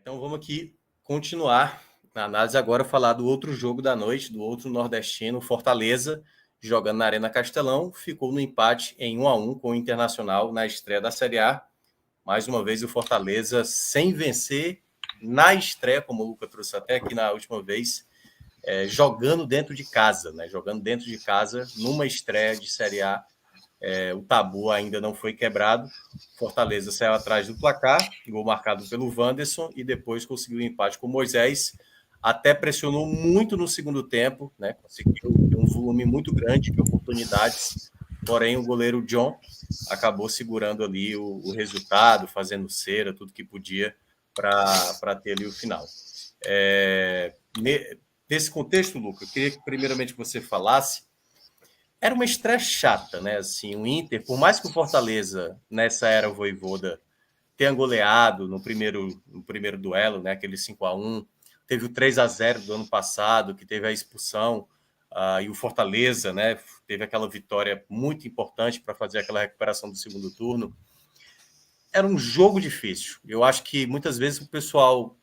Então vamos aqui continuar a análise agora, falar do outro jogo da noite, do outro nordestino, Fortaleza, jogando na Arena Castelão, ficou no empate em 1-1 com o Internacional na estreia da Série A. Mais uma vez o Fortaleza sem vencer na estreia, como o Luca trouxe até aqui na última vez, jogando dentro de casa, né? Jogando dentro de casa, numa estreia de Série A. O tabu ainda não foi quebrado. Fortaleza saiu atrás do placar, gol marcado pelo Wanderson, e depois conseguiu o empate com o Moisés. Até pressionou muito no segundo tempo, né? Conseguiu um volume muito grande de oportunidades, porém o goleiro John acabou segurando ali o resultado, fazendo cera, tudo que podia para ter ali o final. Nesse contexto, Luca, eu queria que primeiramente você falasse. Era uma estreia chata, né? Assim, o Inter, por mais que o Fortaleza, nessa era Vojvoda, tenha goleado no primeiro duelo, né? Aquele 5-1, teve o 3-0 do ano passado, que teve a expulsão, e o Fortaleza, né? Teve aquela vitória muito importante para fazer aquela recuperação do segundo turno. Era um jogo difícil. Eu acho que muitas vezes o pessoal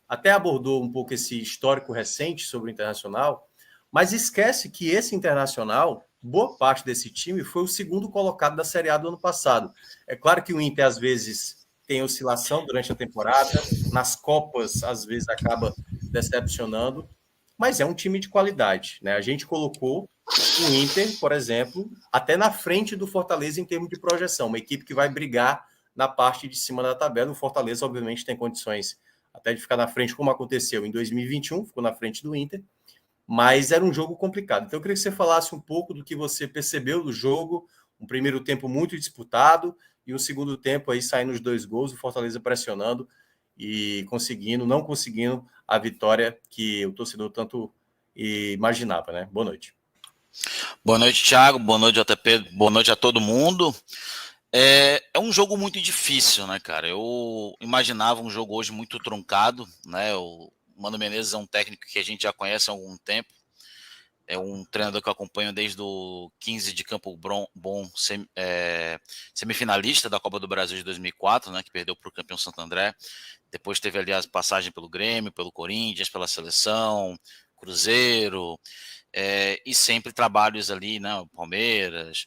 até abordou um pouco esse histórico recente sobre o Internacional, mas esquece que esse Internacional, boa parte desse time, foi o segundo colocado da Série A do ano passado. É claro que o Inter, às vezes, tem oscilação durante a temporada, nas Copas, às vezes, acaba decepcionando, mas é um time de qualidade, né? A gente colocou o Inter, por exemplo, até na frente do Fortaleza em termos de projeção, uma equipe que vai brigar na parte de cima da tabela. O Fortaleza, obviamente, tem condições até de ficar na frente, como aconteceu em 2021, ficou na frente do Inter, mas era um jogo complicado. Então eu queria que você falasse um pouco do que você percebeu do jogo, um primeiro tempo muito disputado e um segundo tempo aí saindo os 2 gols, o Fortaleza pressionando e não conseguindo a vitória que o torcedor tanto imaginava, né? Boa noite. Boa noite, Thiago. Boa noite, JP. Boa noite a todo mundo. É um jogo muito difícil, né, cara? Eu imaginava um jogo hoje muito truncado, né? O Mano Menezes é um técnico que a gente já conhece há algum tempo. É um treinador que eu acompanho desde o 15 de Campo Bom, semifinalista da Copa do Brasil de 2004, né? Que perdeu para o campeão Santo André. Depois teve, aliás, passagem pelo Grêmio, pelo Corinthians, pela Seleção, Cruzeiro, e sempre trabalhos ali, né? Palmeiras.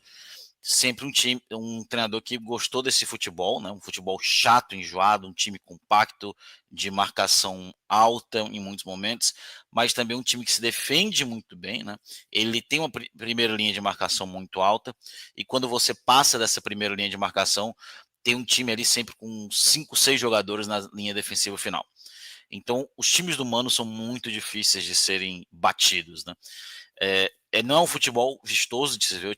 Sempre um treinador que gostou desse futebol, né? Um futebol chato, enjoado, um time compacto, de marcação alta em muitos momentos, mas também um time que se defende muito bem, né? Ele tem uma primeira linha de marcação muito alta, e quando você passa dessa primeira linha de marcação, tem um time ali sempre com 5, 6 jogadores na linha defensiva final. Então, os times do Mano são muito difíceis de serem batidos, né? Não é um futebol vistoso de se ver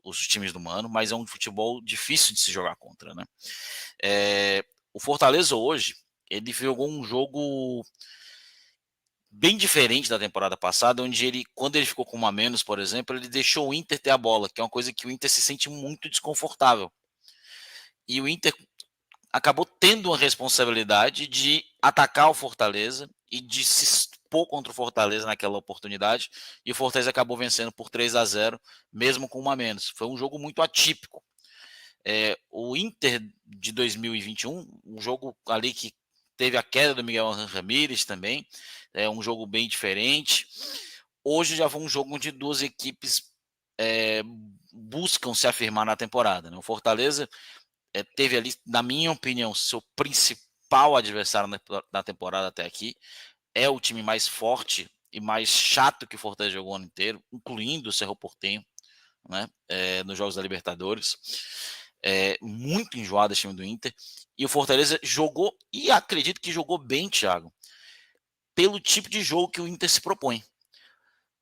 os times do Mano, mas é um futebol difícil de se jogar contra, né? O Fortaleza hoje, ele jogou um jogo bem diferente da temporada passada, onde quando ele ficou com 1 a menos, por exemplo, ele deixou o Inter ter a bola, que é uma coisa que o Inter se sente muito desconfortável. E o Inter acabou tendo uma responsabilidade de atacar o Fortaleza e de se expor contra o Fortaleza naquela oportunidade, e o Fortaleza acabou vencendo por 3-0, mesmo com 1 a menos. Foi um jogo muito atípico. O Inter de 2021, um jogo ali que teve a queda do Miguel Ramírez também, é um jogo bem diferente. Hoje já foi um jogo onde duas equipes buscam se afirmar na temporada, né? O Fortaleza teve ali, na minha opinião, seu principal adversário na temporada até aqui. É o time mais forte e mais chato que o Fortaleza jogou o ano inteiro, incluindo o Cerro Porteño, né? Nos Jogos da Libertadores. Muito enjoado esse time do Inter. E o Fortaleza jogou, e acredito que jogou bem, Thiago, pelo tipo de jogo que o Inter se propõe.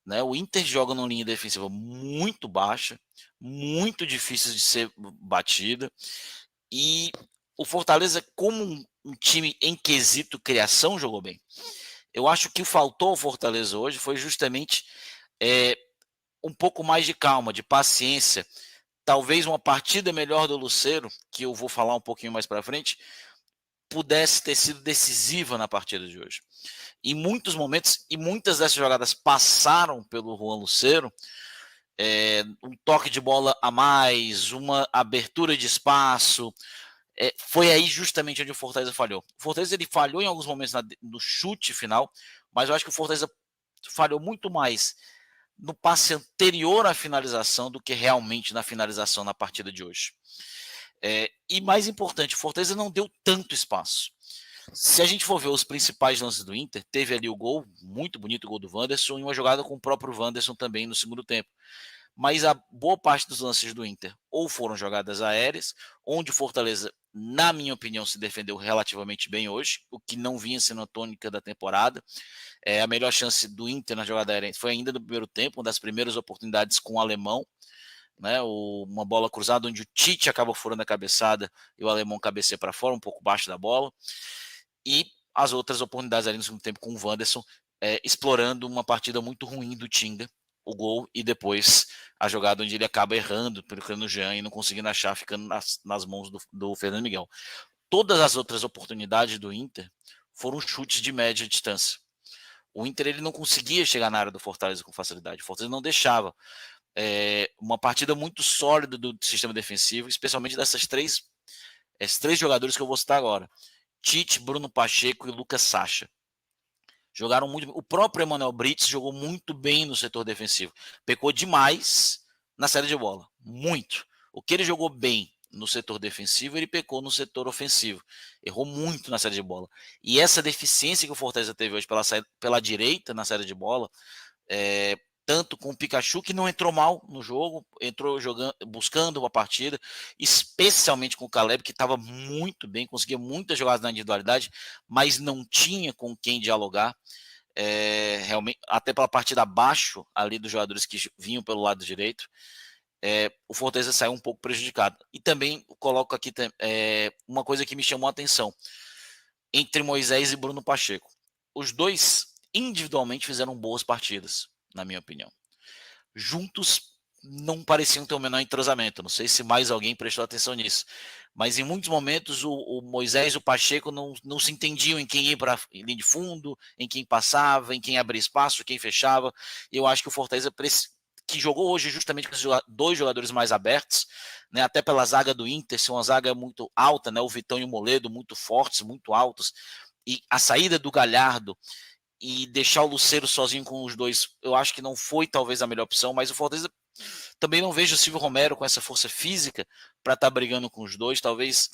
Né? O Inter joga numa linha defensiva muito baixa, muito difícil de ser batida. E o Fortaleza, como um time em quesito criação, jogou bem. Eu acho que faltou ao Fortaleza hoje foi justamente um pouco mais de calma, de paciência. Talvez uma partida melhor do Lucero, que eu vou falar um pouquinho mais para frente, pudesse ter sido decisiva na partida de hoje. Em muitos momentos, e muitas dessas jogadas passaram pelo Juan Lucero, um toque de bola a mais, uma abertura de espaço, foi aí justamente onde o Fortaleza falhou. O Fortaleza ele falhou em alguns momentos no chute final, mas eu acho que o Fortaleza falhou muito mais no passe anterior à finalização do que realmente na finalização na partida de hoje. E mais importante, o Fortaleza não deu tanto espaço. Se a gente for ver os principais lances do Inter, teve ali o gol, muito bonito o gol do Wanderson, e uma jogada com o próprio Wanderson também no segundo tempo. Mas a boa parte dos lances do Inter ou foram jogadas aéreas, onde o Fortaleza, na minha opinião, se defendeu relativamente bem hoje, o que não vinha sendo a tônica da temporada. A melhor chance do Inter na jogada aérea foi ainda no primeiro tempo, uma das primeiras oportunidades com o alemão, né? Uma bola cruzada onde o Tite acaba furando a cabeçada e o alemão cabeceia para fora, um pouco baixo da bola. E as outras oportunidades ali no segundo tempo com o Wanderson, explorando uma partida muito ruim do Tinga, o gol e depois a jogada onde ele acaba errando pelo Jean e não conseguindo achar, ficando nas mãos do Fernando Miguel. Todas as outras oportunidades do Inter foram chutes de média distância. O Inter ele não conseguia chegar na área do Fortaleza com facilidade. O Fortaleza não deixava. Uma partida muito sólida do sistema defensivo, especialmente esses três jogadores que eu vou citar agora. Tite, Bruno Pacheco e Lucas Sacha. Jogaram muito. O próprio Emmanuel Brits jogou muito bem no setor defensivo. Pecou demais na saída de bola. Muito. O que ele jogou bem no setor defensivo, ele pecou no setor ofensivo. Errou muito na saída de bola. E essa deficiência que o Fortaleza teve hoje pela direita na saída de bola, tanto com o Pikachu, que não entrou mal no jogo, entrou jogando, buscando a partida, especialmente com o Caleb, que estava muito bem, conseguia muitas jogadas na individualidade, mas não tinha com quem dialogar. Realmente, até pela partida abaixo ali dos jogadores que vinham pelo lado direito, o Fortaleza saiu um pouco prejudicado. E também coloco aqui uma coisa que me chamou a atenção, entre Moisés e Bruno Pacheco. Os dois individualmente fizeram boas partidas, na minha opinião. Juntos não pareciam ter o menor entrosamento. Não sei se mais alguém prestou atenção nisso. Mas em muitos momentos o Moisés e o Pacheco não se entendiam em quem ia para a linha de fundo, em quem passava, em quem abria espaço, quem fechava. E eu acho que o Fortaleza, que jogou hoje justamente com os dois jogadores mais abertos, né, até pela zaga do Inter, ser uma zaga muito alta, né, o Vitão e o Moledo muito fortes, muito altos, e a saída do Galhardo e deixar o Lucero sozinho com os dois, eu acho que não foi talvez a melhor opção, mas o Fortaleza também não vejo o Silvio Romero com essa força física para estar brigando com os dois, talvez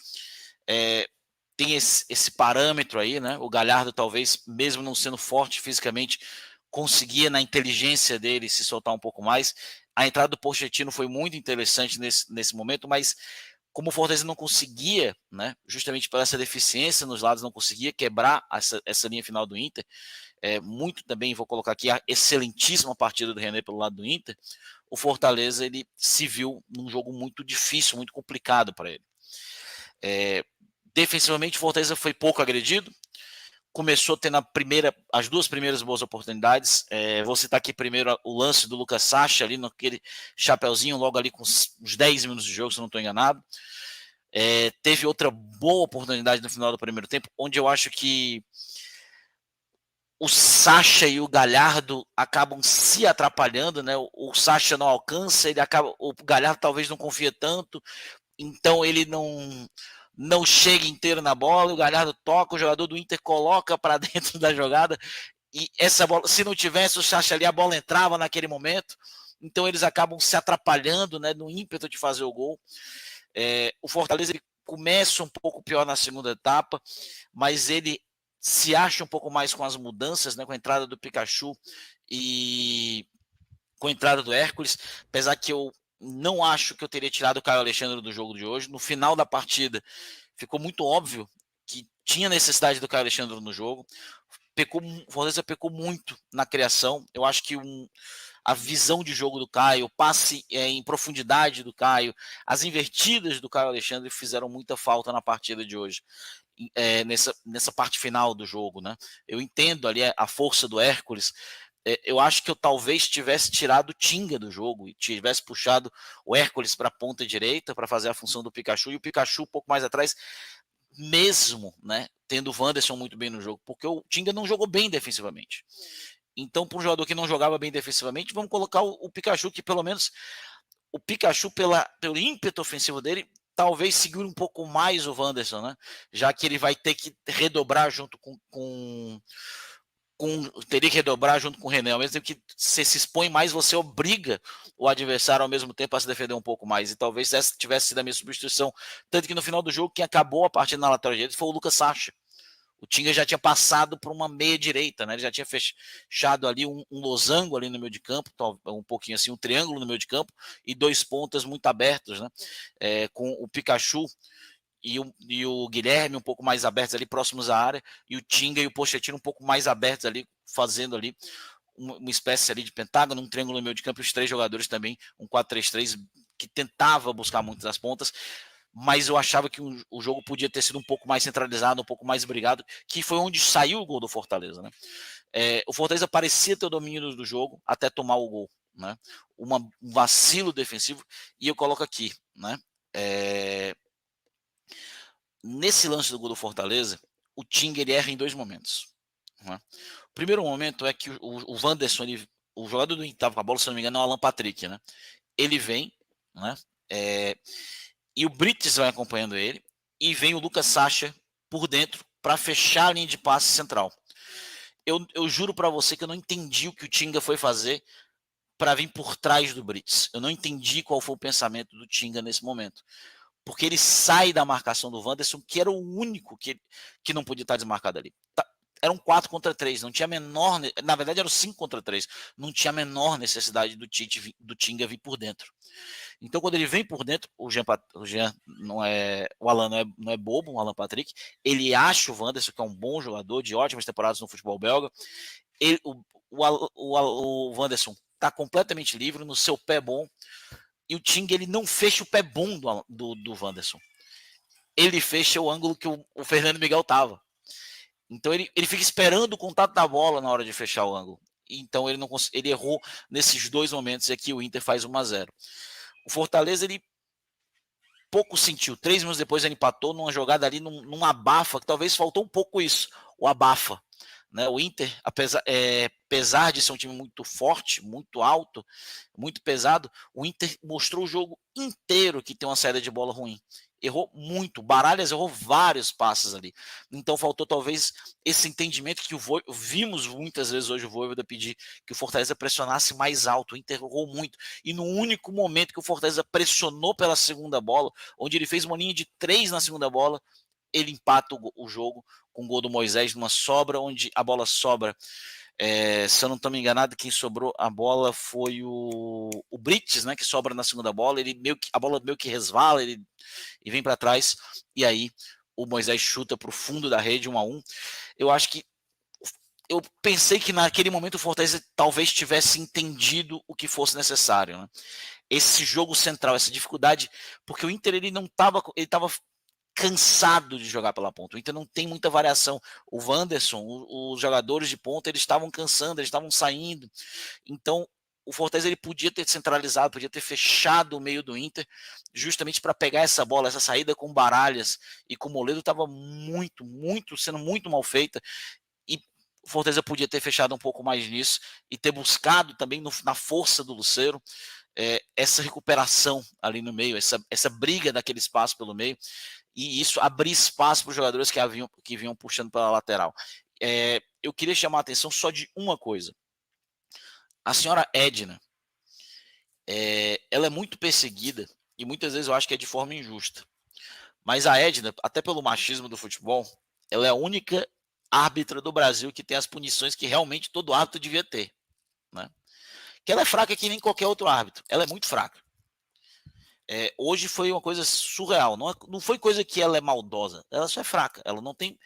tenha esse parâmetro aí, né? O Galhardo talvez, mesmo não sendo forte fisicamente, conseguia na inteligência dele se soltar um pouco mais. A entrada do Pochettino foi muito interessante nesse momento, mas como o Fortaleza não conseguia, né, justamente por essa deficiência nos lados, não conseguia quebrar essa linha final do Inter, muito também, vou colocar aqui, a excelentíssima partida do René pelo lado do Inter, o Fortaleza ele se viu num jogo muito difícil, muito complicado para ele. Defensivamente, o Fortaleza foi pouco agredido, começou tendo as duas primeiras boas oportunidades. Vou citar aqui primeiro o lance do Lucas Sacha, ali naquele chapeuzinho, logo ali com uns 10 minutos de jogo, se não estou enganado. Teve outra boa oportunidade no final do primeiro tempo, onde eu acho que o Sacha e o Galhardo acabam se atrapalhando, né? O Sacha não alcança, o Galhardo talvez não confia tanto, então ele não chega inteiro na bola, o Galhardo toca, o jogador do Inter coloca para dentro da jogada, e essa bola, se não tivesse o Sacha ali, a bola entrava naquele momento, então eles acabam se atrapalhando, né, no ímpeto de fazer o gol. O Fortaleza ele começa um pouco pior na segunda etapa, mas ele se acha um pouco mais com as mudanças, né, com a entrada do Pikachu e com a entrada do Hércules, apesar que eu não acho que eu teria tirado o Caio Alexandre do jogo de hoje. No final da partida, ficou muito óbvio que tinha necessidade do Caio Alexandre no jogo. O Fortaleza pecou muito na criação. Eu acho que a visão de jogo do Caio, o passe em profundidade do Caio, as invertidas do Caio Alexandre fizeram muita falta na partida de hoje. Nessa parte final do jogo, né? Eu entendo ali a força do Hércules. Eu acho que eu talvez tivesse tirado o Tinga do jogo e tivesse puxado o Hércules para a ponta direita para fazer a função do Pikachu, e o Pikachu um pouco mais atrás, mesmo, né, tendo o Wanderson muito bem no jogo, porque o Tinga não jogou bem defensivamente. Então, para um jogador que não jogava bem defensivamente, vamos colocar o Pikachu, que pelo menos o Pikachu, pelo ímpeto ofensivo dele, talvez segure um pouco mais o Wanderson, né? Já que ele vai ter que redobrar junto teria que redobrar junto com o René. Ao mesmo tempo que você se expõe mais, você obriga o adversário ao mesmo tempo a se defender um pouco mais. E talvez essa tivesse sido a minha substituição. Tanto que no final do jogo, quem acabou a partida na lateral direita foi o Lucas Sacha. O Tinga já tinha passado para uma meia direita, né? Ele já tinha fechado ali um losango ali no meio de campo, um pouquinho assim, um triângulo no meio de campo e 2 pontas muito abertos, né? Com o Pikachu e o Guilherme um pouco mais abertos ali próximos à área, e o Tinga e o Pochettino um pouco mais abertos ali, fazendo ali uma espécie ali de pentágono, um triângulo no meio de campo, e os 3 jogadores também, um 4-3-3 que tentava buscar muitas das pontas, mas eu achava que o jogo podia ter sido um pouco mais centralizado, um pouco mais brigado, que foi onde saiu o gol do Fortaleza, né? O Fortaleza parecia ter o domínio do jogo até tomar o gol, né? Um vacilo defensivo, e eu coloco aqui, né? Nesse lance do gol do Fortaleza, o Tinga ele erra em 2 momentos, né? O primeiro momento é que o Wanderson, o jogador do Inter estava com a bola, se não me engano, é o Alan Patrick, né? Ele vem, né? E o Brites vai acompanhando ele, e vem o Lucas Sacha por dentro para fechar a linha de passe central. Eu juro para você que eu não entendi o que o Tinga foi fazer para vir por trás do Brites. Eu não entendi qual foi o pensamento do Tinga nesse momento. Porque ele sai da marcação do Wanderson, que era o único que não podia estar desmarcado ali. Era um 4 contra 3, não tinha a menor. Na verdade, era um 5 contra 3. Não tinha a menor necessidade do Tinga vir por dentro. Então, quando ele vem por dentro, o Jean não é. O Alan não é bobo, o Alan Patrick. Ele acha o Wanderson, que é um bom jogador, de ótimas temporadas no futebol belga. O Wanderson está completamente livre, no seu pé bom. E o Tinga ele não fecha o pé bom do Wanderson. Ele fecha o ângulo que o Fernando Miguel estava. Então ele fica esperando o contato da bola na hora de fechar o ângulo. Então ele errou nesses 2 momentos e aqui o Inter faz 1-0. O Fortaleza ele pouco sentiu. 3 minutos depois ele empatou numa jogada ali, num abafa, que talvez faltou um pouco isso, o abafa. Né? O Inter, apesar de ser um time muito forte, muito alto, muito pesado, o Inter mostrou o jogo inteiro que tem uma saída de bola ruim. Errou muito, Baralhas errou vários passes ali. Então faltou talvez esse entendimento que vimos muitas vezes hoje o Vojvoda pedir que o Fortaleza pressionasse mais alto. O Inter errou muito. E no único momento que o Fortaleza pressionou pela segunda bola, onde ele fez uma linha de 3 na segunda bola, ele empata o jogo com o gol do Moisés numa sobra, onde a bola sobra. Se eu não estou me enganado, quem sobrou a bola foi o Brites, né, que sobra na segunda bola. A bola meio que resvala e vem para trás, e aí o Moisés chuta para o fundo da rede, 1-1. Eu pensei que naquele momento o Fortaleza talvez tivesse entendido o que fosse necessário, né? Esse jogo central, essa dificuldade, porque o Inter ele estava cansado de jogar pela ponta. O Inter não tem muita variação. O Wanderson, os jogadores de ponta, eles estavam cansando, eles estavam saindo. Então, o Fortaleza ele podia ter centralizado, podia ter fechado o meio do Inter, justamente para pegar essa bola, essa saída com Baralhas e com o Moledo estava sendo muito mal feita. E o Fortaleza podia ter fechado um pouco mais nisso e ter buscado também na força do Lucero essa recuperação ali no meio, essa briga daquele espaço pelo meio, e isso abrir espaço para os jogadores que vinham puxando pela lateral. Eu queria chamar a atenção só de uma coisa. A senhora Edna, ela é muito perseguida e muitas vezes eu acho que é de forma injusta. Mas a Edna, até pelo machismo do futebol, ela é a única árbitra do Brasil que tem as punições que realmente todo árbitro devia ter, né? Que ela é fraca que nem qualquer outro árbitro. Ela é muito fraca. Hoje foi uma coisa surreal. Não foi coisa que ela é maldosa. Ela só é fraca. Ela não tem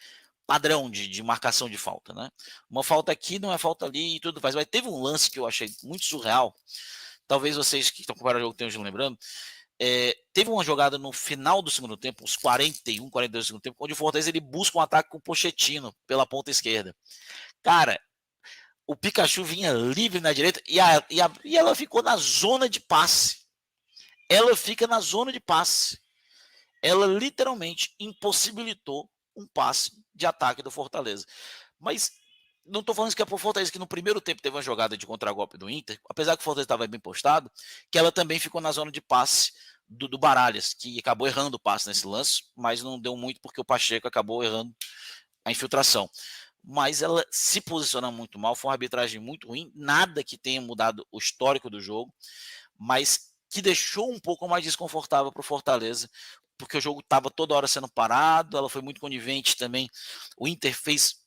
padrão de marcação de falta, né? Uma falta aqui não é falta ali e tudo faz. Mas teve um lance que eu achei muito surreal. Talvez vocês que estão acompanhando o jogo estejam lembrando. Teve uma jogada no final do segundo tempo, uns 41, 42 do segundo tempo, onde o Fortaleza ele busca um ataque com o Pochettino pela ponta esquerda. Cara, o Pikachu vinha livre na direita e ela ficou na zona de passe. Ela fica na zona de passe. Ela literalmente impossibilitou um passe de ataque do Fortaleza. Mas não estou falando isso que é por Fortaleza, que no primeiro tempo teve uma jogada de contragolpe do Inter, apesar que o Fortaleza estava bem postado, que ela também ficou na zona de passe do Baralhas, que acabou errando o passe nesse lance, mas não deu muito porque o Pacheco acabou errando a infiltração. Mas ela se posiciona muito mal, foi uma arbitragem muito ruim, nada que tenha mudado o histórico do jogo, mas que deixou um pouco mais desconfortável para o Fortaleza, porque o jogo estava toda hora sendo parado, ela foi muito conivente também, o Inter fez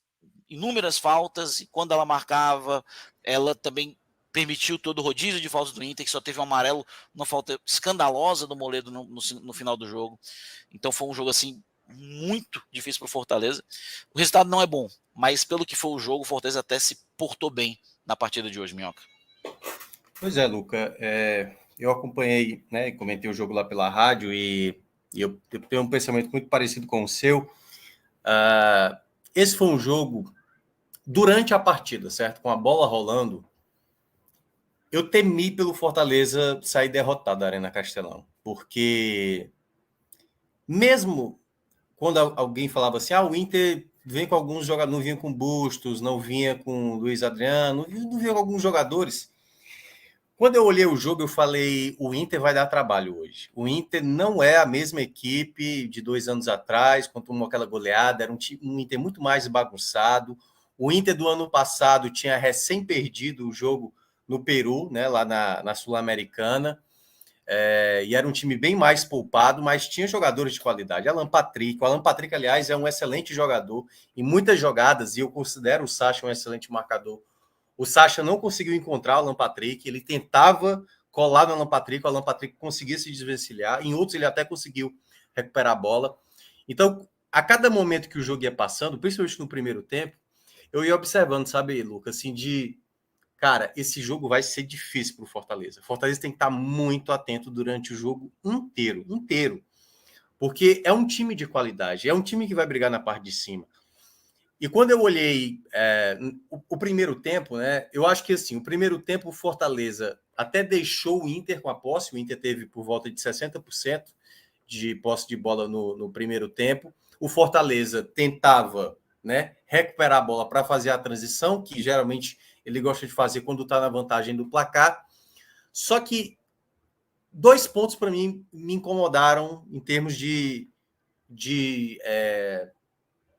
inúmeras faltas, e quando ela marcava, ela também permitiu todo o rodízio de faltas do Inter, que só teve um amarelo, uma falta escandalosa do Moledo no final do jogo. Então foi um jogo assim muito difícil para o Fortaleza. O resultado não é bom, mas pelo que foi o jogo, o Fortaleza até se portou bem na partida de hoje, Minhoca. Pois é, Luca. Eu acompanhei, né, comentei o jogo lá pela rádio e eu tenho um pensamento muito parecido com o seu. Esse foi um jogo durante a partida, certo? Com a bola rolando, eu temi pelo Fortaleza sair derrotado da Arena Castelão, porque mesmo quando alguém falava assim, o Inter vem com alguns jogadores, não vinha com Bustos, não vinha com Luiz Adriano, não vinha com alguns jogadores. Quando eu olhei o jogo, eu falei, o Inter vai dar trabalho hoje. O Inter não é a mesma equipe de 2 anos atrás, quando tomou aquela goleada, era um Inter muito mais bagunçado. O Inter do ano passado tinha recém perdido o jogo no Peru, né, lá na Sul-Americana, e era um time bem mais poupado, mas tinha jogadores de qualidade. Alan Patrick, o Alan Patrick, aliás, é um excelente jogador em muitas jogadas, e eu considero o Sacha um excelente marcador. O Sacha não conseguiu encontrar o Alan Patrick, ele tentava colar no Alan Patrick, o Alan Patrick conseguia se desvencilhar, em outros ele até conseguiu recuperar a bola. Então, a cada momento que o jogo ia passando, principalmente no primeiro tempo, eu ia observando, sabe, Lucas, assim, cara, esse jogo vai ser difícil para o Fortaleza. O Fortaleza tem que estar muito atento durante o jogo inteiro, porque é um time de qualidade, é um time que vai brigar na parte de cima. E quando eu olhei o primeiro tempo, né? Eu acho que assim, o primeiro tempo o Fortaleza até deixou o Inter com a posse. O Inter teve por volta de 60% de posse de bola no primeiro tempo. O Fortaleza tentava, né, recuperar a bola para fazer a transição, que geralmente ele gosta de fazer quando está na vantagem do placar. Só que 2 pontos para mim me incomodaram em termos de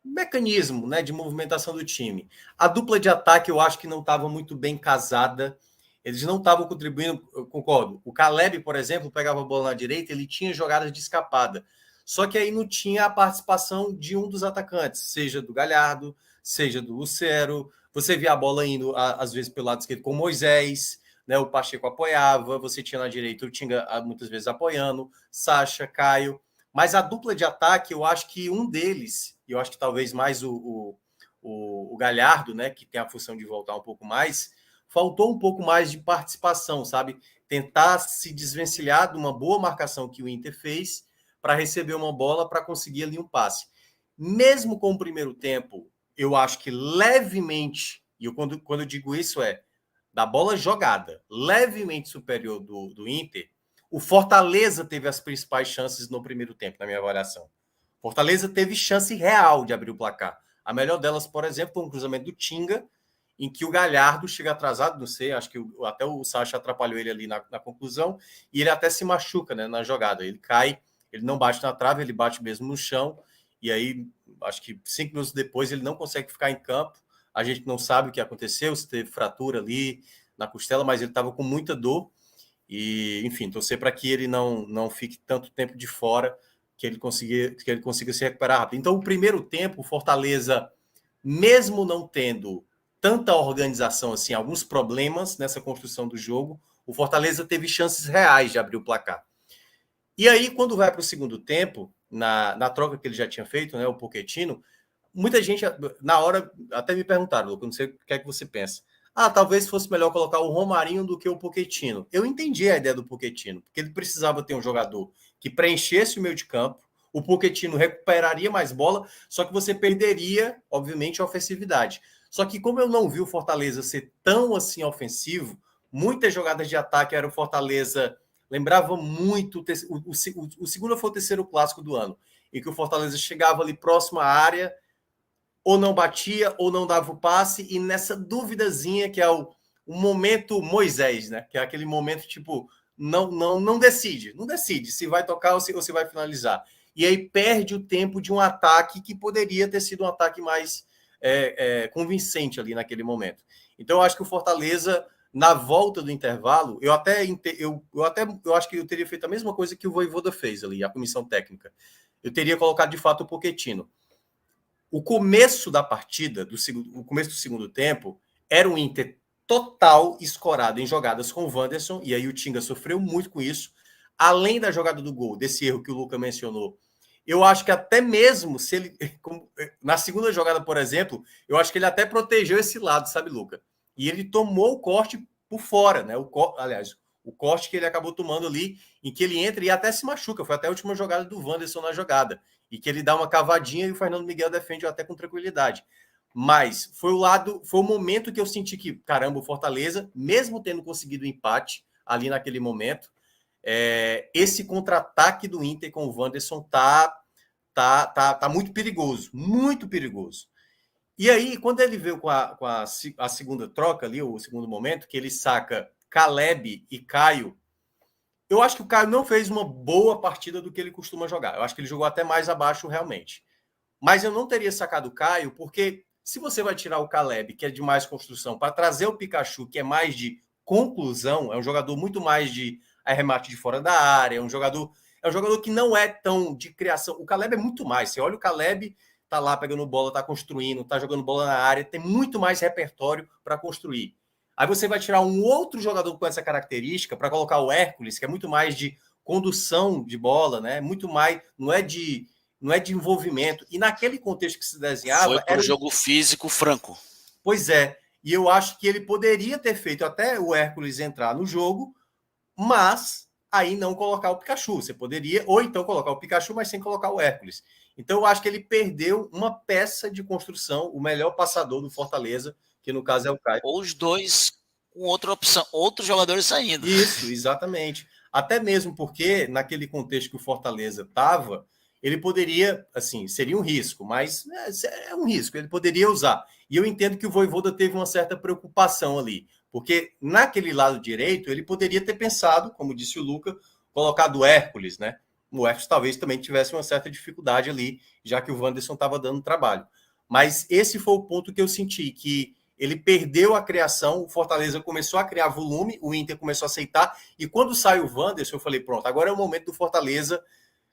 mecanismo, né, de movimentação do time. A dupla de ataque eu acho que não estava muito bem casada. Eles não estavam contribuindo, eu concordo. O Caleb, por exemplo, pegava a bola na direita, ele tinha jogadas de escapada. Só que aí não tinha a participação de um dos atacantes, seja do Galhardo, seja do Lucero. Você via a bola indo, às vezes, pelo lado esquerdo com o Moisés, né? O Pacheco apoiava, você tinha na direita o Tinga muitas vezes apoiando, Sacha, Caio. Mas a dupla de ataque, eu acho que um deles, e eu acho que talvez mais o Galhardo, né, que tem a função de voltar um pouco mais, faltou um pouco mais de participação, sabe? Tentar se desvencilhar de uma boa marcação que o Inter fez para receber uma bola para conseguir ali um passe. Mesmo com o primeiro tempo, eu acho que levemente, e quando eu digo isso da bola jogada, levemente superior do Inter, o Fortaleza teve as principais chances no primeiro tempo, na minha avaliação. Fortaleza teve chance real de abrir o placar. A melhor delas, por exemplo, foi um cruzamento do Tinga, em que o Galhardo chega atrasado, não sei, acho que até o Sacha atrapalhou ele ali na conclusão, e ele até se machuca, né, na jogada. Ele cai, ele não bate na trave, ele bate mesmo no chão, e aí, acho que 5 minutos depois, ele não consegue ficar em campo. A gente não sabe o que aconteceu, se teve fratura ali na costela, mas ele estava com muita dor. E, enfim, torcer para que ele não fique tanto tempo de fora, que ele consiga se recuperar rápido. Então, o primeiro tempo, o Fortaleza, mesmo não tendo tanta organização assim, alguns problemas nessa construção do jogo, o Fortaleza teve chances reais de abrir o placar. E aí, quando vai para o segundo tempo, na troca que ele já tinha feito, né, o Pochettino, muita gente, na hora, até me perguntaram, Lucas, não sei o que é que você pensa. Talvez fosse melhor colocar o Romarinho do que o Pochettino. Eu entendi a ideia do Pochettino, porque ele precisava ter um jogador que preenchesse o meio de campo, o Pochettino recuperaria mais bola, só que você perderia, obviamente, a ofensividade. Só que como eu não vi o Fortaleza ser tão assim ofensivo, muitas jogadas de ataque era o Fortaleza, lembrava muito, o segundo foi o terceiro clássico do ano, em que o Fortaleza chegava ali próximo à área, ou não batia, ou não dava o passe, e nessa duvidazinha que é o momento Moisés, né? Que é aquele momento tipo, não decide se vai tocar ou se vai finalizar. E aí perde o tempo de um ataque que poderia ter sido um ataque mais convincente ali naquele momento. Então, eu acho que o Fortaleza, na volta do intervalo, eu acho que eu teria feito a mesma coisa que o Vojvoda fez ali, a comissão técnica. Eu teria colocado, de fato, o Pochettino. O começo da partida, o começo do segundo tempo, era um Inter total escorado em jogadas com o Wanderson, e aí o Tinga sofreu muito com isso. Além da jogada do gol, desse erro que o Luca mencionou, eu acho que até mesmo se ele, na segunda jogada, por exemplo, eu acho que ele até protegeu esse lado, sabe, Luca? E ele tomou o corte por fora, né? Aliás, o corte que ele acabou tomando ali, em que ele entra e até se machuca. Foi até a última jogada do Wanderson na jogada. E que ele dá uma cavadinha e o Fernando Miguel defende até com tranquilidade. Mas foi o momento que eu senti que, caramba, o Fortaleza, mesmo tendo conseguido o empate ali naquele momento, esse contra-ataque do Inter com o Wanderson tá muito perigoso, muito perigoso. E aí, quando ele veio com a segunda troca ali, o segundo momento, que ele saca Caleb e Caio, eu acho que o Caio não fez uma boa partida do que ele costuma jogar. Eu acho que ele jogou até mais abaixo realmente. Mas eu não teria sacado o Caio, porque se você vai tirar o Caleb, que é de mais construção, para trazer o Pikachu, que é mais de conclusão, é um jogador muito mais de arremate de fora da área, é um jogador que não é tão de criação. O Caleb é muito mais. Você olha o Caleb, tá lá pegando bola, tá construindo, tá jogando bola na área, tem muito mais repertório para construir. Aí você vai tirar um outro jogador com essa característica para colocar o Hércules, que é muito mais de condução de bola, né? Muito mais, não é de envolvimento. E naquele contexto que se desenhava... Foi para o jogo físico franco. Pois é. E eu acho que ele poderia ter feito até o Hércules entrar no jogo, mas aí não colocar o Pikachu. Você poderia, ou então colocar o Pikachu, mas sem colocar o Hércules. Então eu acho que ele perdeu uma peça de construção, o melhor passador do Fortaleza, que no caso é o Caio. Ou os dois com outra opção, outros jogadores saindo. Isso, exatamente. Até mesmo porque, naquele contexto que o Fortaleza estava, ele poderia, assim, seria um risco, mas é um risco, ele poderia usar. E eu entendo que o Vojvoda teve uma certa preocupação ali, porque naquele lado direito, ele poderia ter pensado, como disse o Luca, colocado o Hércules, né? O Hércules talvez também tivesse uma certa dificuldade ali, já que o Wanderson estava dando trabalho. Mas esse foi o ponto que eu senti, que ele perdeu a criação, o Fortaleza começou a criar volume, o Inter começou a aceitar, e quando sai o Wanderson, eu falei, pronto, agora é o momento do Fortaleza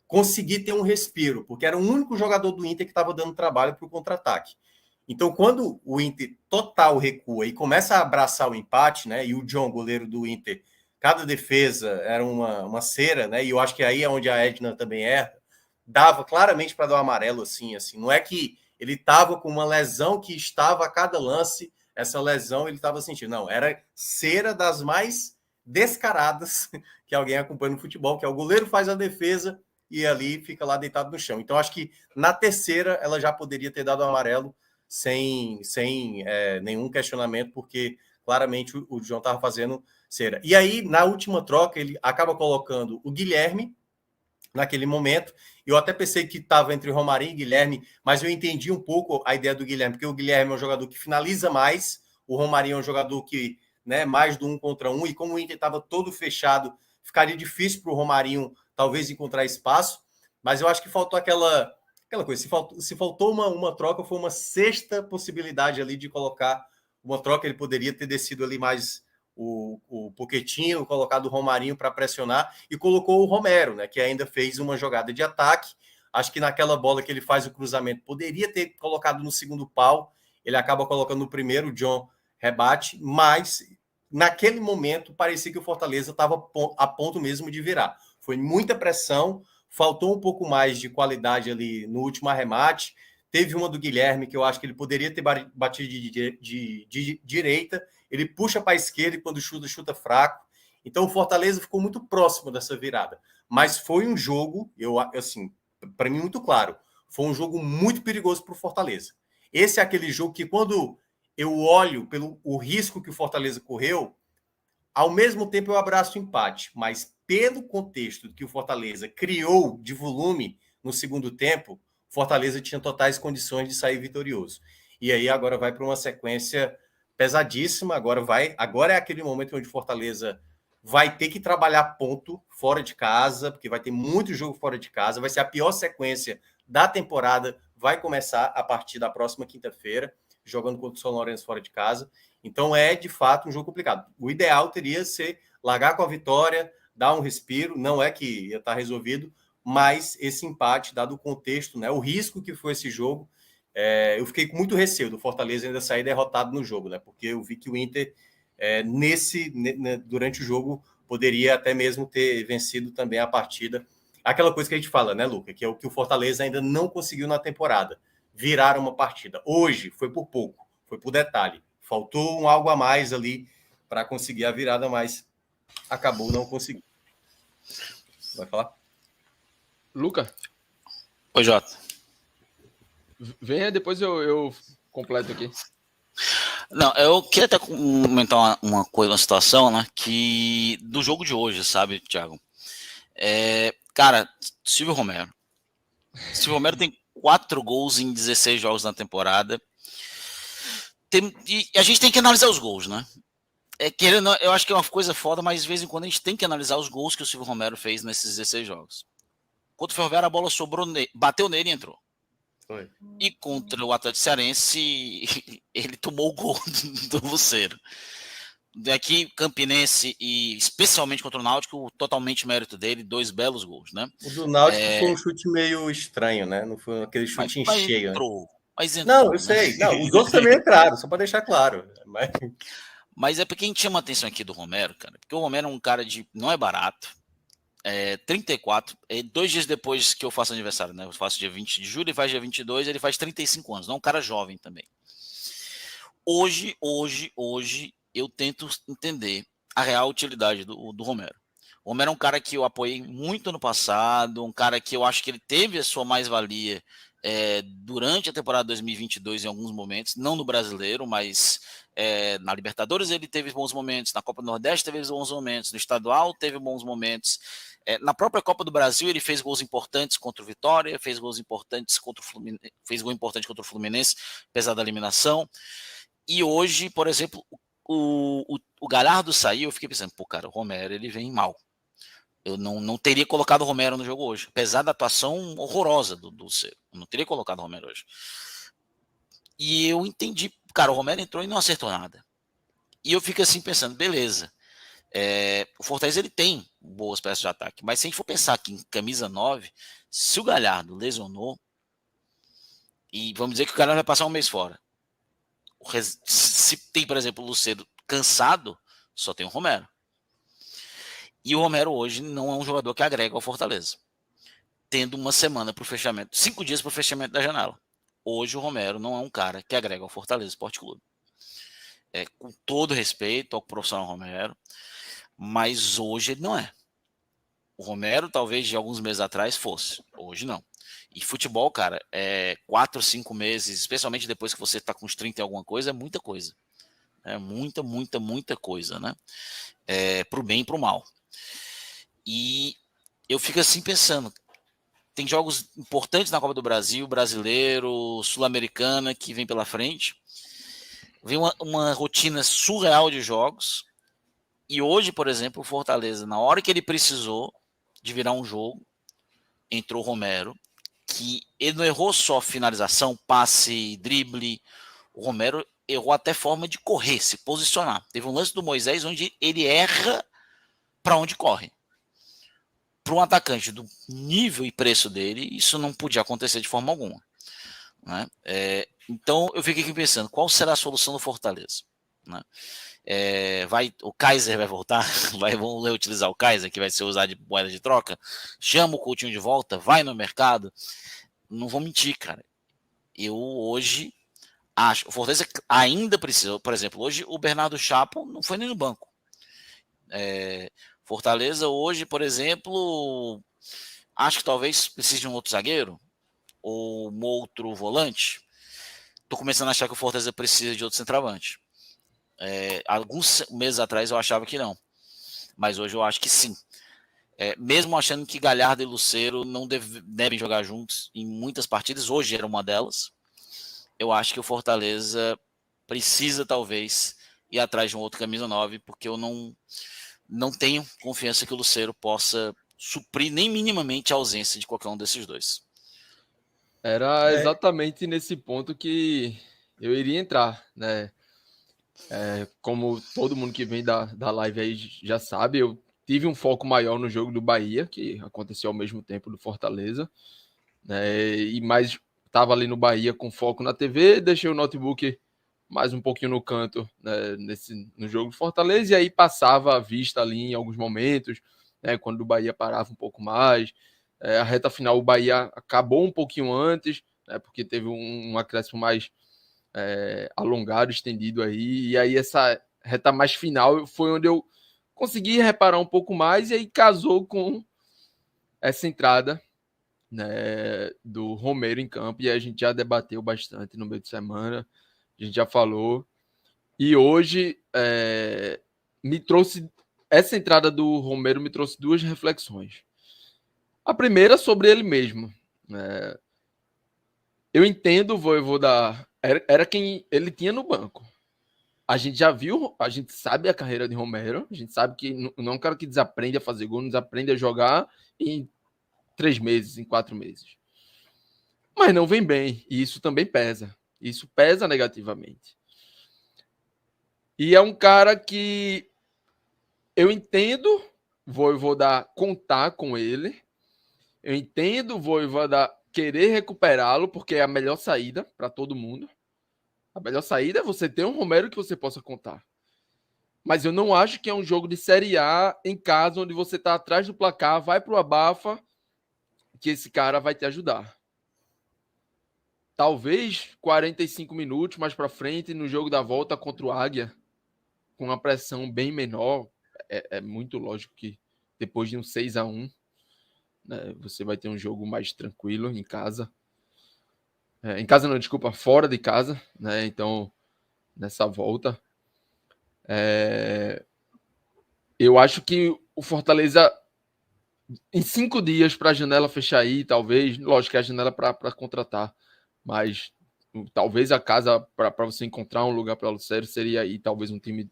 conseguir ter um respiro, porque era o único jogador do Inter que estava dando trabalho para o contra-ataque. Então, quando o Inter total recua e começa a abraçar o empate, né, e o John, goleiro do Inter, cada defesa era uma cera, né, e eu acho que aí é onde a Edna também erra, dava claramente para dar um amarelo assim, não é que ele estava com uma lesão que estava a cada lance, essa lesão ele estava sentindo. Não, era cera das mais descaradas que alguém acompanha no futebol, que é o goleiro faz a defesa e ali fica lá deitado no chão. Então, acho que na terceira ela já poderia ter dado amarelo sem nenhum questionamento, porque claramente o João estava fazendo cera. E aí, na última troca, ele acaba colocando o Guilherme, naquele momento. Eu até pensei que estava entre Romarinho e Guilherme, mas eu entendi um pouco a ideia do Guilherme, porque o Guilherme é um jogador que finaliza mais, o Romarinho é um jogador que, né, mais do 1 contra 1, e como o Inter estava todo fechado, ficaria difícil para o Romarinho talvez encontrar espaço, mas eu acho que faltou aquela coisa, se faltou uma troca, foi uma sexta possibilidade ali de colocar uma troca, ele poderia ter descido ali mais o Pochettino, colocado o Romarinho para pressionar e colocou o Romero, né, que ainda fez uma jogada de ataque. Acho que naquela bola que ele faz o cruzamento, poderia ter colocado no segundo pau, ele acaba colocando no primeiro, o John rebate, mas naquele momento parecia que o Fortaleza estava a ponto mesmo de virar. Foi muita pressão, faltou um pouco mais de qualidade ali no último arremate. Teve uma do Guilherme que eu acho que ele poderia ter batido de direita, ele puxa para a esquerda e quando chuta fraco. Então o Fortaleza ficou muito próximo dessa virada. Mas foi um jogo, assim, para mim muito claro, foi um jogo muito perigoso para o Fortaleza. Esse é aquele jogo que quando eu olho pelo o risco que o Fortaleza correu, ao mesmo tempo eu abraço o empate, mas pelo contexto que o Fortaleza criou de volume no segundo tempo, Fortaleza tinha totais condições de sair vitorioso. E aí agora vai para uma sequência pesadíssima, agora é aquele momento onde Fortaleza vai ter que trabalhar ponto fora de casa, porque vai ter muito jogo fora de casa, vai ser a pior sequência da temporada, vai começar a partir da próxima quinta-feira, jogando contra o São Lourenço fora de casa. Então é, de fato, um jogo complicado. O ideal teria ser largar com a vitória, dar um respiro, não é que ia estar resolvido, mas esse empate, dado o contexto, né, o risco que foi esse jogo, eu fiquei com muito receio do Fortaleza ainda sair derrotado no jogo, né, porque eu vi que o Inter, durante o jogo, poderia até mesmo ter vencido também a partida. Aquela coisa que a gente fala, né, Luca, que é o que o Fortaleza ainda não conseguiu na temporada, virar uma partida. Hoje foi por pouco, foi por detalhe. Faltou um algo a mais ali para conseguir a virada, mas acabou não conseguindo. Vai falar? Luca? Oi, Jota. Venha, depois eu completo aqui. Não, eu queria até comentar uma coisa, uma situação, né, que do jogo de hoje, sabe, Thiago? Cara, Silvio Romero tem 4 gols em 16 jogos na temporada. E a gente tem que analisar os gols, né? Eu acho que é uma coisa foda, mas de vez em quando a gente tem que analisar os gols que o Silvio Romero fez nesses 16 jogos. Contra o Ferroviário, a bola sobrou, bateu nele e entrou. Foi. E contra o Atlético Cearense, ele tomou o gol do Lucero. Daqui, Campinense e especialmente contra o Náutico, totalmente mérito dele, 2 belos gols, né? O do Náutico foi um chute meio estranho, né? Não foi aquele chute em cheio. Entrou, mas entrou. Não, eu sei. Não, os outros também entraram, só para deixar claro. Mas é porque a gente chama a atenção aqui do Romero, cara, porque o Romero é um cara de. Não é barato. 34, 2 dias depois que eu faço aniversário, né? Eu faço dia 20 de julho, ele faz dia 22, ele faz 35 anos, não é um cara jovem também. Hoje, eu tento entender a real utilidade do Romero. O Romero é um cara que eu apoiei muito no passado, um cara que eu acho que ele teve a sua mais-valia durante a temporada 2022 em alguns momentos, não no Brasileiro, mas na Libertadores ele teve bons momentos, na Copa do Nordeste teve bons momentos, no Estadual teve bons momentos, na própria Copa do Brasil ele fez gols importantes contra o Vitória, fez gols importantes contra o Fluminense, fez gol importante contra o Fluminense, apesar da eliminação. E hoje, por exemplo, o Galhardo saiu, eu fiquei pensando, pô, cara, o Romero ele vem mal. Eu não teria colocado o Romero no jogo hoje, apesar da atuação horrorosa do Ciro. Eu não teria colocado o Romero hoje. E eu entendi, cara, o Romero entrou e não acertou nada. E eu fico assim pensando, beleza, o Fortaleza ele tem boas peças de ataque, mas se a gente for pensar aqui em camisa 9, se o Galhardo lesionou, e vamos dizer que o Galhardo vai passar um mês fora, se tem, por exemplo, o Lucero cansado, só tem o Romero. E o Romero hoje não é um jogador que agrega ao Fortaleza. Tendo uma semana para o fechamento, 5 dias para o fechamento da janela. Hoje o Romero não é um cara que agrega ao Fortaleza Esporte Clube. Com todo respeito ao profissional Romero, mas hoje ele não é. O Romero talvez de alguns meses atrás fosse, hoje não. E futebol, cara, 4, 5 meses, especialmente depois que você está com uns 30 e alguma coisa, é muita coisa. É muita coisa, né? Pro bem e pro mal. E eu fico assim pensando, tem jogos importantes na Copa do Brasil, brasileiro, sul-americana, que vem pela frente. Vem uma rotina surreal de jogos. E hoje, por exemplo, o Fortaleza, na hora que ele precisou de virar um jogo, entrou o Romero, que ele não errou só finalização, passe, drible. O Romero errou até forma de correr, se posicionar. Teve um lance do Moisés onde ele erra para onde corre. Para um atacante do nível e preço dele, isso não podia acontecer de forma alguma. Né? Então eu fiquei aqui pensando, qual será a solução do Fortaleza? Né? O Kaiser vai voltar? Vão utilizar o Kaiser, que vai ser usado de moeda de troca? Chama o Coutinho de volta? Vai no mercado? Não vou mentir, cara. Eu hoje acho, o Fortaleza ainda precisa, por exemplo, hoje o Bernardo Chapo não foi nem no banco. Fortaleza hoje, por exemplo, acho que talvez precise de um outro zagueiro ou um outro volante. Tô começando a achar que o Fortaleza precisa de outro centroavante. Alguns meses atrás eu achava que não, mas hoje eu acho que sim. Mesmo achando que Galhardo e Lucero não devem jogar juntos em muitas partidas, hoje era uma delas, eu acho que o Fortaleza precisa talvez ir atrás de um outro camisa 9, porque eu não não tenho confiança que o Lucero possa suprir nem minimamente a ausência de qualquer um desses dois. Era exatamente nesse ponto que eu iria entrar, né? Como todo mundo que vem da live aí já sabe, eu tive um foco maior no jogo do Bahia, que aconteceu ao mesmo tempo do Fortaleza, né? E mais estava ali no Bahia com foco na TV, deixei o notebook mais um pouquinho no canto, né, no jogo do Fortaleza, e aí passava a vista ali em alguns momentos, né, quando o Bahia parava um pouco mais. A reta final, o Bahia acabou um pouquinho antes, né, porque teve um acréscimo mais alongado, estendido aí, e aí essa reta mais final foi onde eu consegui reparar um pouco mais, e aí casou com essa entrada, né, do Romero em campo, e a gente já debateu bastante no meio de semana, a gente já falou, e hoje me trouxe, essa entrada do Romero me trouxe duas reflexões. A primeira sobre ele mesmo. Eu entendo o Vojvoda, era quem ele tinha no banco. A gente já viu, a gente sabe a carreira de Romero, a gente sabe que não é um cara que desaprende a fazer gol, não desaprende a jogar em 3 meses, em 4 meses. Mas não vem bem, e isso também pesa. Isso pesa negativamente. E é um cara que eu entendo Vojvoda contar com ele, eu entendo Vojvoda querer recuperá-lo, porque é a melhor saída para todo mundo. A melhor saída é você ter um Romero que você possa contar. Mas eu não acho que é um jogo de Série A em casa, onde você está atrás do placar, vai para o abafa, que esse cara vai te ajudar. Talvez 45 minutos mais para frente, no jogo da volta contra o Águia, com uma pressão bem menor, é muito lógico que depois de um 6-1, né, você vai ter um jogo mais tranquilo em casa. Em casa não, desculpa, fora de casa, né? Então, nessa volta, eu acho que o Fortaleza, em 5 dias para a janela fechar aí, talvez, lógico que é a janela para contratar, mas talvez a casa para você encontrar um lugar para o Lucero seria aí talvez um time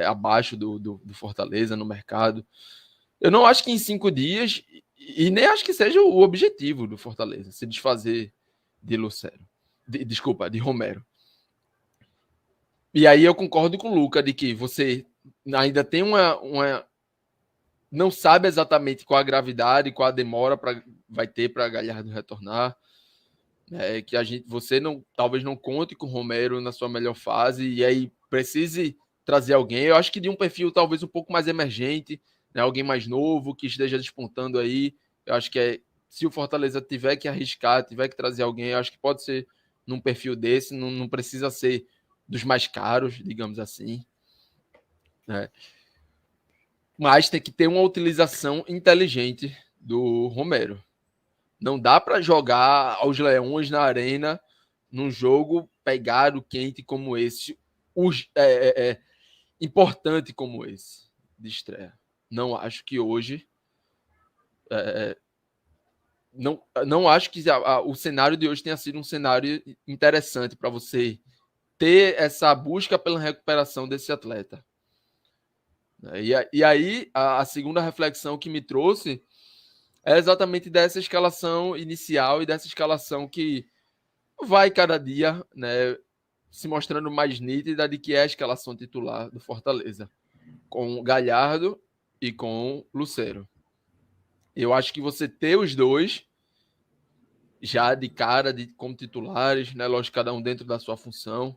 abaixo do Fortaleza no mercado. Eu não acho que em 5 dias, e nem acho que seja o objetivo do Fortaleza, se desfazer de Lucero. Desculpa, de Romero. E aí eu concordo com o Luca de que você ainda tem não sabe exatamente qual a gravidade, qual a demora vai ter para Galhardo retornar. Que você talvez não conte com o Romero na sua melhor fase e aí precise trazer alguém. Eu acho que de um perfil talvez um pouco mais emergente, né, alguém mais novo que esteja despontando aí. Eu acho que se o Fortaleza tiver que arriscar, tiver que trazer alguém, eu acho que pode ser num perfil desse, não precisa ser dos mais caros, digamos assim. Né? Mas tem que ter uma utilização inteligente do Romero. Não dá para jogar aos leões na arena num jogo pegado, quente como esse, importante como esse de estreia. Não acho que hoje não acho que o cenário de hoje tenha sido um cenário interessante para você ter essa busca pela recuperação desse atleta. E aí, a segunda reflexão que me trouxe é exatamente dessa escalação inicial e dessa escalação que vai cada dia, né, se mostrando mais nítida de que é a escalação titular do Fortaleza, com Galhardo e com Lucero. Eu acho que você ter os dois já de cara, como titulares, né, lógico, cada um dentro da sua função,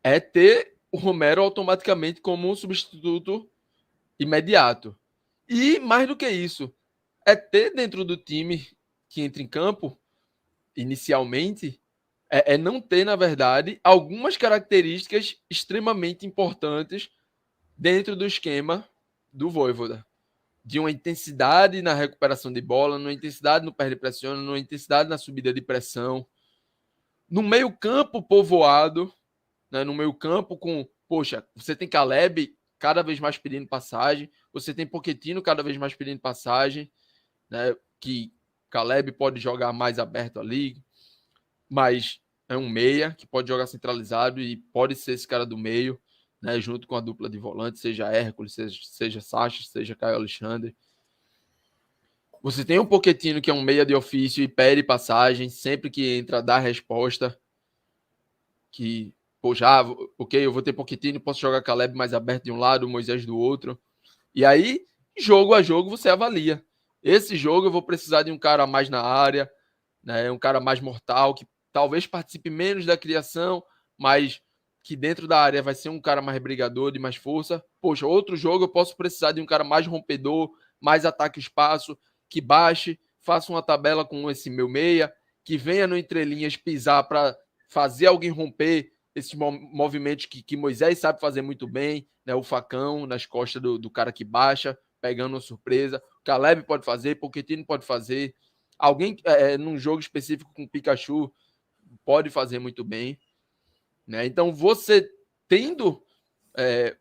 é ter o Romero automaticamente como um substituto imediato. E mais do que isso, é ter dentro do time que entra em campo, inicialmente, não ter, na verdade, algumas características extremamente importantes dentro do esquema do Vojvoda. De uma intensidade na recuperação de bola, numa intensidade no perde-pressiona, numa intensidade na subida de pressão. No meio-campo povoado, né, no meio-campo com, poxa, você tem Caleb cada vez mais pedindo passagem, você tem Pochettino cada vez mais pedindo passagem, né, que Caleb pode jogar mais aberto ali, mas é um meia que pode jogar centralizado e pode ser esse cara do meio. né, junto com a dupla de volante, seja Hércules, seja Sacha, seja Caio Alexandre. Você tem um Pochettino, que é um meia de ofício e pede passagem, sempre que entra, dá resposta. Que, poxa, ok, eu vou ter Pochettino, posso jogar Caleb mais aberto de um lado, Moisés do outro. E aí, jogo a jogo, você avalia. Esse jogo eu vou precisar de um cara mais na área, né, um cara mais mortal, que talvez participe menos da criação, mas que dentro da área vai ser um cara mais brigador, de mais força. Poxa, outro jogo eu posso precisar de um cara mais rompedor, mais ataque espaço, que baixe, faça uma tabela com esse meu meia, que venha no entrelinhas pisar para fazer alguém romper esses movimentos que Moisés sabe fazer muito bem, né? O facão nas costas do cara que baixa, pegando uma surpresa. O Caleb pode fazer, Pochettino pode fazer. Alguém num jogo específico com Pikachu pode fazer muito bem, né? Então você tendo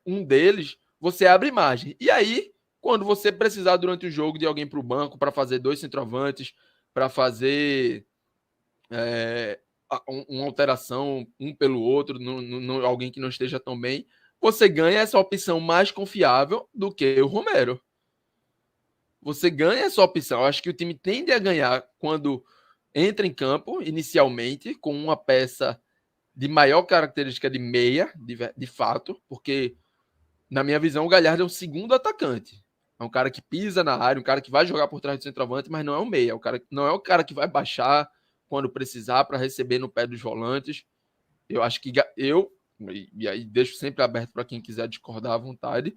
um deles, você abre margem. E aí, quando você precisar durante o jogo de alguém para o banco para fazer 2 centroavantes, para fazer uma alteração um pelo outro, alguém que não esteja tão bem, você ganha essa opção mais confiável do que o Romero. Você ganha essa opção. Eu acho que o time tende a ganhar quando entra em campo, inicialmente, com uma peça de maior característica de meia, de fato, porque, na minha visão, o Galhardo é um segundo atacante. É um cara que pisa na área, um cara que vai jogar por trás do centroavante, mas não é um meia. Não é o cara que vai baixar quando precisar para receber no pé dos volantes. Eu acho que e aí deixo sempre aberto para quem quiser discordar à vontade,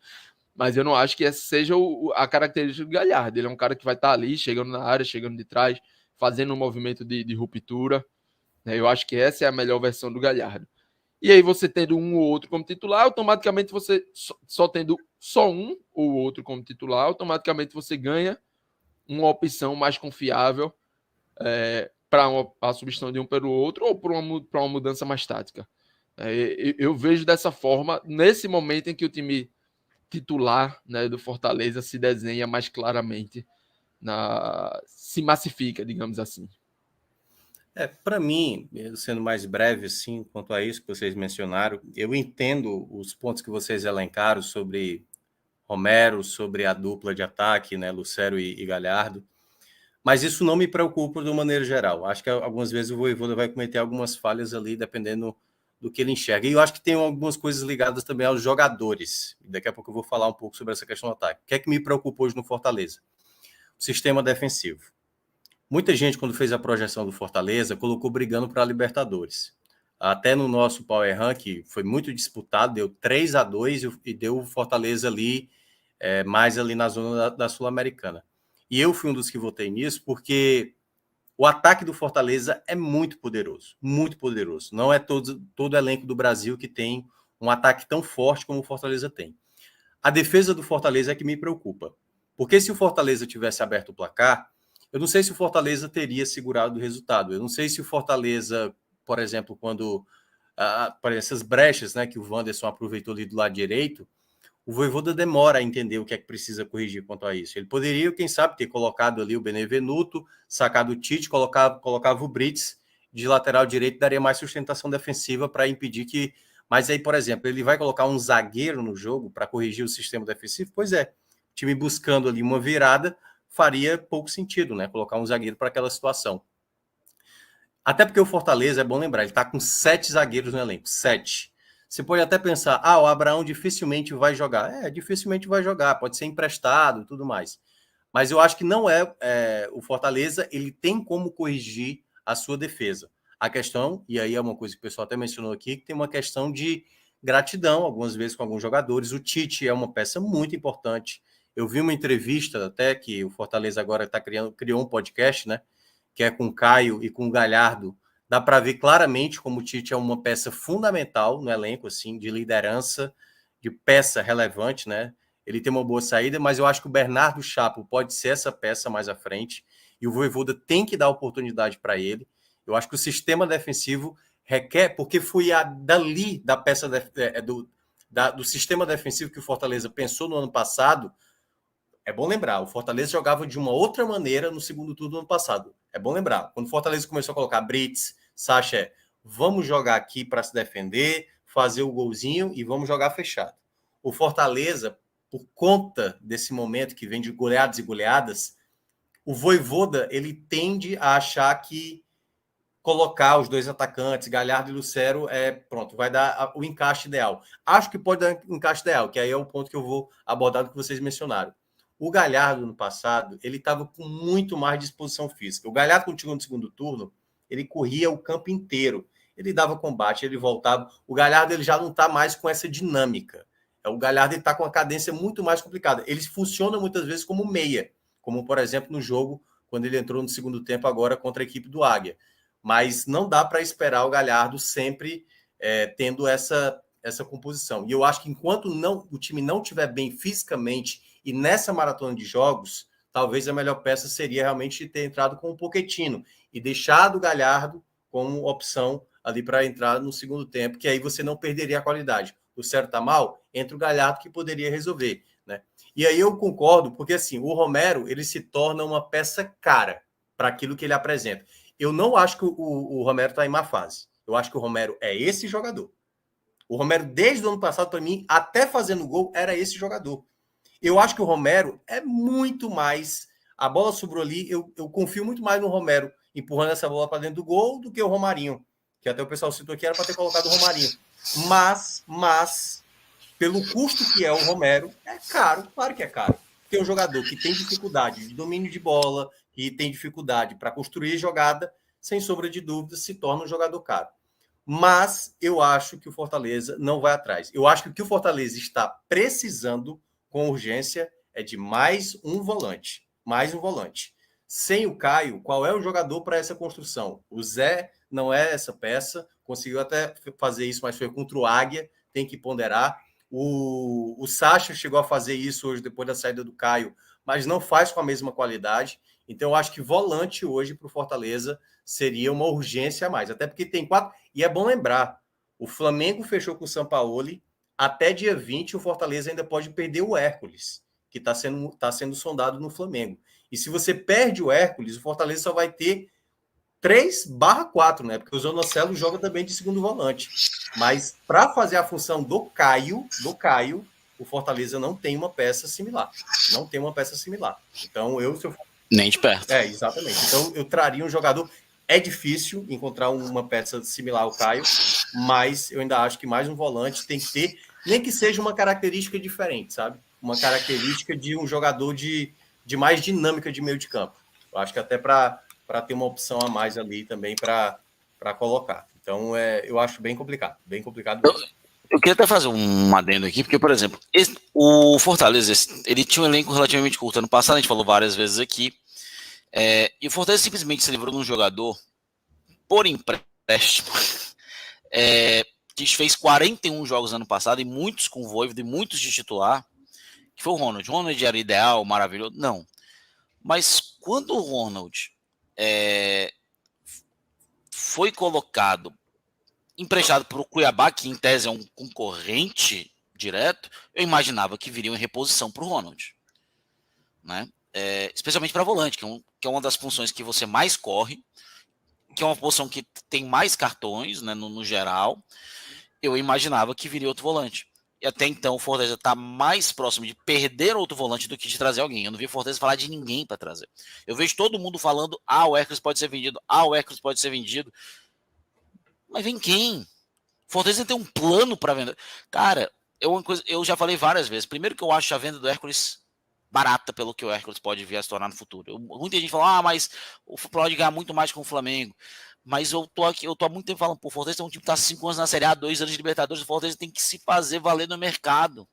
mas eu não acho que essa seja a característica do Galhardo. Ele é um cara que vai estar ali, chegando na área, chegando de trás, fazendo um movimento de ruptura. Eu acho que essa é a melhor versão do Galhardo. E aí você tendo um ou outro como titular, automaticamente você, só tendo só um ou outro como titular, automaticamente você ganha uma opção mais confiável para a substituição de um pelo outro ou para uma mudança mais tática. Eu vejo dessa forma, nesse momento em que o time titular, né, do Fortaleza se desenha mais claramente, se massifica, digamos assim. Para mim, sendo mais breve assim, quanto a isso que vocês mencionaram, eu entendo os pontos que vocês elencaram sobre Romero, sobre a dupla de ataque, né, Lucero e Galhardo, mas isso não me preocupa de uma maneira geral. Acho que algumas vezes o Vojvoda vai cometer algumas falhas ali, dependendo do que ele enxerga. E eu acho que tem algumas coisas ligadas também aos jogadores. Daqui a pouco eu vou falar um pouco sobre essa questão do ataque. O que é que me preocupa hoje no Fortaleza? O sistema defensivo. Muita gente, quando fez a projeção do Fortaleza, colocou brigando para a Libertadores. Até no nosso Power Rank foi muito disputado, deu 3-2 e deu o Fortaleza ali, mais ali na zona da Sul-Americana. E eu fui um dos que votei nisso, porque o ataque do Fortaleza é muito poderoso, muito poderoso. Não é todo elenco do Brasil que tem um ataque tão forte como o Fortaleza tem. A defesa do Fortaleza é que me preocupa, porque se o Fortaleza tivesse aberto o placar, eu não sei se o Fortaleza teria segurado o resultado. Eu não sei se o Fortaleza, por exemplo, quando para essas brechas, né, que o Wanderson aproveitou ali do lado direito, o Vojvoda demora a entender o que é que precisa corrigir quanto a isso. Ele poderia, quem sabe, ter colocado ali o Benevenuto, sacado o Tite, colocava o Brits de lateral direito, daria mais sustentação defensiva para impedir que... Mas aí, por exemplo, ele vai colocar um zagueiro no jogo para corrigir o sistema defensivo? Pois é, o time buscando ali uma virada faria pouco sentido, né? Colocar um zagueiro para aquela situação. Até porque o Fortaleza, é bom lembrar, ele está com 7 zagueiros no elenco, 7. Você pode até pensar, o Abraão dificilmente vai jogar. Dificilmente vai jogar, pode ser emprestado e tudo mais. Mas eu acho que não o Fortaleza, ele tem como corrigir a sua defesa. A questão, e aí é uma coisa que o pessoal até mencionou aqui, que tem uma questão de gratidão, algumas vezes com alguns jogadores. O Tite é uma peça muito importante. Eu vi uma entrevista até que o Fortaleza agora criou um podcast, né? Que é com o Caio e com o Galhardo. Dá para ver claramente como o Tite é uma peça fundamental no elenco, assim, de liderança, de peça relevante, né? Ele tem uma boa saída, mas eu acho que o Bernardo Chapo pode ser essa peça mais à frente, e o Vojvoda tem que dar oportunidade para ele. Eu acho que o sistema defensivo requer, porque foi dali da peça do sistema defensivo que o Fortaleza pensou no ano passado. É bom lembrar, o Fortaleza jogava de uma outra maneira no segundo turno do ano passado. É bom lembrar, quando o Fortaleza começou a colocar Brits, Sacha, vamos jogar aqui para se defender, fazer o golzinho e vamos jogar fechado. O Fortaleza, por conta desse momento que vem de goleadas e goleadas, o Vojvoda, ele tende a achar que colocar os dois atacantes, Galhardo e Lucero, pronto, vai dar o encaixe ideal. Acho que pode dar o encaixe ideal, que aí é o ponto que eu vou abordar do que vocês mencionaram. O Galhardo, no passado, ele estava com muito mais disposição física. O Galhardo, quando chegou no segundo turno, ele corria o campo inteiro. Ele dava combate, ele voltava. O Galhardo, ele já não está mais com essa dinâmica. O Galhardo está com uma cadência muito mais complicada. Ele funciona muitas vezes como meia, como, por exemplo, no jogo, quando ele entrou no segundo tempo agora contra a equipe do Águia. Mas não dá para esperar o Galhardo sempre tendo essa composição. E eu acho que enquanto o time não estiver bem fisicamente e nessa maratona de jogos, talvez a melhor peça seria realmente ter entrado com o Pochettino e deixado o Galhardo como opção ali para entrar no segundo tempo, que aí você não perderia a qualidade. O Lucero tá mal, entra o Galhardo que poderia resolver, né? E aí eu concordo, porque assim, o Romero, ele se torna uma peça cara para aquilo que ele apresenta. Eu não acho que o Romero está em má fase. Eu acho que o Romero é esse jogador. O Romero, desde o ano passado, para mim, até fazendo gol, era esse jogador. Eu acho que o Romero é muito mais... A bola sobrou ali, eu confio muito mais no Romero empurrando essa bola para dentro do gol do que o Romarinho, que até o pessoal citou aqui, era para ter colocado o Romarinho. Mas, pelo custo que é o Romero, é caro, claro que é caro. Porque é um jogador que tem dificuldade de domínio de bola, que tem dificuldade para construir jogada, sem sombra de dúvida, se torna um jogador caro. Mas eu acho que o Fortaleza não vai atrás. Eu acho que o que o Fortaleza está precisando com urgência é de mais um volante. Mais um volante. Sem o Caio, qual é o jogador para essa construção? O Zé não é essa peça, conseguiu até fazer isso, mas foi contra o Águia, tem que ponderar. O Sacha chegou a fazer isso hoje, depois da saída do Caio, mas não faz com a mesma qualidade. Então, eu acho que volante hoje para o Fortaleza seria uma urgência a mais. Até porque tem 4... E é bom lembrar, o Flamengo fechou com o Sampaoli, até dia 20 o Fortaleza ainda pode perder o Hércules, que está sendo sondado no Flamengo. E se você perde o Hércules, o Fortaleza só vai ter 3/4, né? Porque o Zonocelo joga também de segundo volante. Mas para fazer a função do Caio, o Fortaleza não tem uma peça similar. Não tem uma peça similar. Então, nem de perto. Exatamente. Então, eu traria um jogador... É difícil encontrar uma peça similar ao Caio, mas eu ainda acho que mais um volante tem que ter, nem que seja uma característica diferente, sabe? Uma característica de um jogador de mais dinâmica de meio de campo. Eu acho que até para ter uma opção a mais ali também para colocar. Então, eu acho bem complicado mesmo. Eu queria até fazer um adendo aqui, porque, por exemplo, o Fortaleza, ele tinha um elenco relativamente curto. Ano passado, a gente falou várias vezes aqui, e o Fortaleza simplesmente se livrou de um jogador por empréstimo, que fez 41 jogos ano passado, e muitos com o Vojvoda e muitos de titular, que foi o Ronald. O Ronald era ideal, maravilhoso? Não. Mas quando o Ronald foi colocado, emprestado para o Cuiabá, que em tese é um concorrente direto, eu imaginava que viria em reposição para o Ronald, né? Especialmente para volante, que é uma das funções que você mais corre, que é uma posição que tem mais cartões, né, no geral. Eu imaginava que viria outro volante. E até então o Fortaleza está mais próximo de perder outro volante do que de trazer alguém. Eu não vi o Fortaleza falar de ninguém para trazer. Eu vejo todo mundo falando, o Hércules pode ser vendido, o Hércules pode ser vendido. Mas vem quem? O Fortaleza tem um plano para vender. Cara, eu já falei várias vezes. Primeiro que eu acho a venda do Hércules barata pelo que o Hércules pode vir a se tornar no futuro. Muita gente fala, mas o pode ganhar muito mais com o Flamengo. Mas eu tô há muito tempo falando, o Fortaleza é um time que está 5 anos na Série A, 2 anos de Libertadores, o Fortaleza tem que se fazer valer no mercado.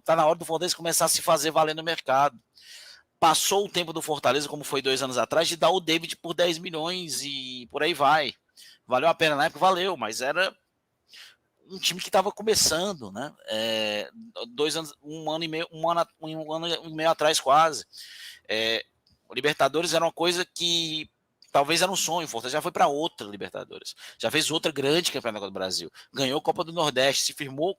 Tá na hora do Fortaleza começar a se fazer valer no mercado. Passou o tempo do Fortaleza, como foi 2 anos atrás, de dar o David por 10 milhões e por aí vai. Valeu a pena na época? Valeu, mas era um time que estava começando, né? 2 anos, um ano e meio atrás quase. O Libertadores era uma coisa que talvez era um sonho. O Fortaleza já foi para outra Libertadores, já fez outra grande campeonato do Brasil, ganhou a Copa do Nordeste, se firmou,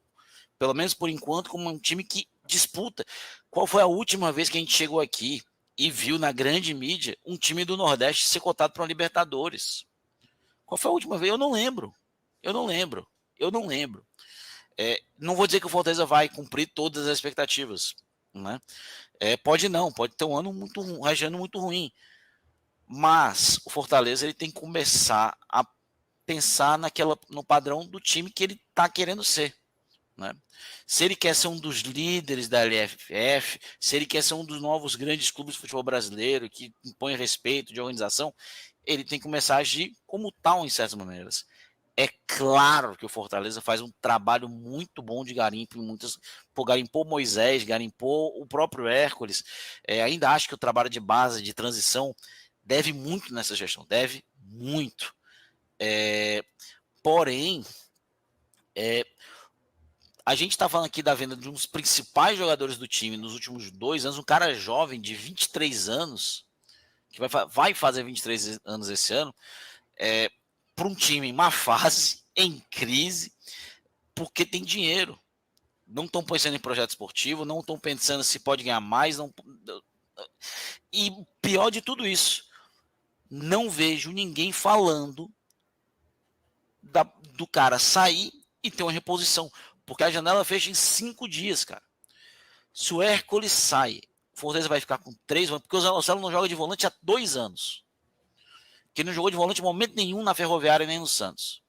pelo menos por enquanto, como um time que disputa. Qual foi a última vez que a gente chegou aqui e viu na grande mídia um time do Nordeste ser cotado para uma Libertadores? Qual foi a última vez? Eu não lembro. eu não lembro. Não vou dizer que o Fortaleza vai cumprir todas as expectativas, né? Pode ter um ano muito ruim, mas o Fortaleza ele tem que começar a pensar no padrão do time que ele está querendo ser, né? Se ele quer ser um dos líderes da LFF, se ele quer ser um dos novos grandes clubes de futebol brasileiro que impõe respeito de organização, ele tem que começar a agir como tal em certas maneiras. É claro que o Fortaleza faz um trabalho muito bom de garimpo, garimpou Moisés, garimpou o próprio Hércules. Ainda acho que o trabalho de base, de transição, deve muito nessa gestão, deve muito. Porém, a gente está falando aqui da venda de um dos principais jogadores do time nos últimos 2 anos, um cara jovem de 23 anos, que vai fazer 23 anos esse ano, para um time em má fase, em crise, porque tem dinheiro. Não estão pensando em projeto esportivo, não estão pensando se pode ganhar mais. E pior de tudo isso, não vejo ninguém falando do cara sair e ter uma reposição. Porque a janela fecha em 5 dias, cara. Se o Hércules sai, o Fortaleza vai ficar com 3 volantes, porque o Zanocelo não joga de volante há 2 anos. Que não jogou de volante em momento nenhum na Ferroviária nem no Santos.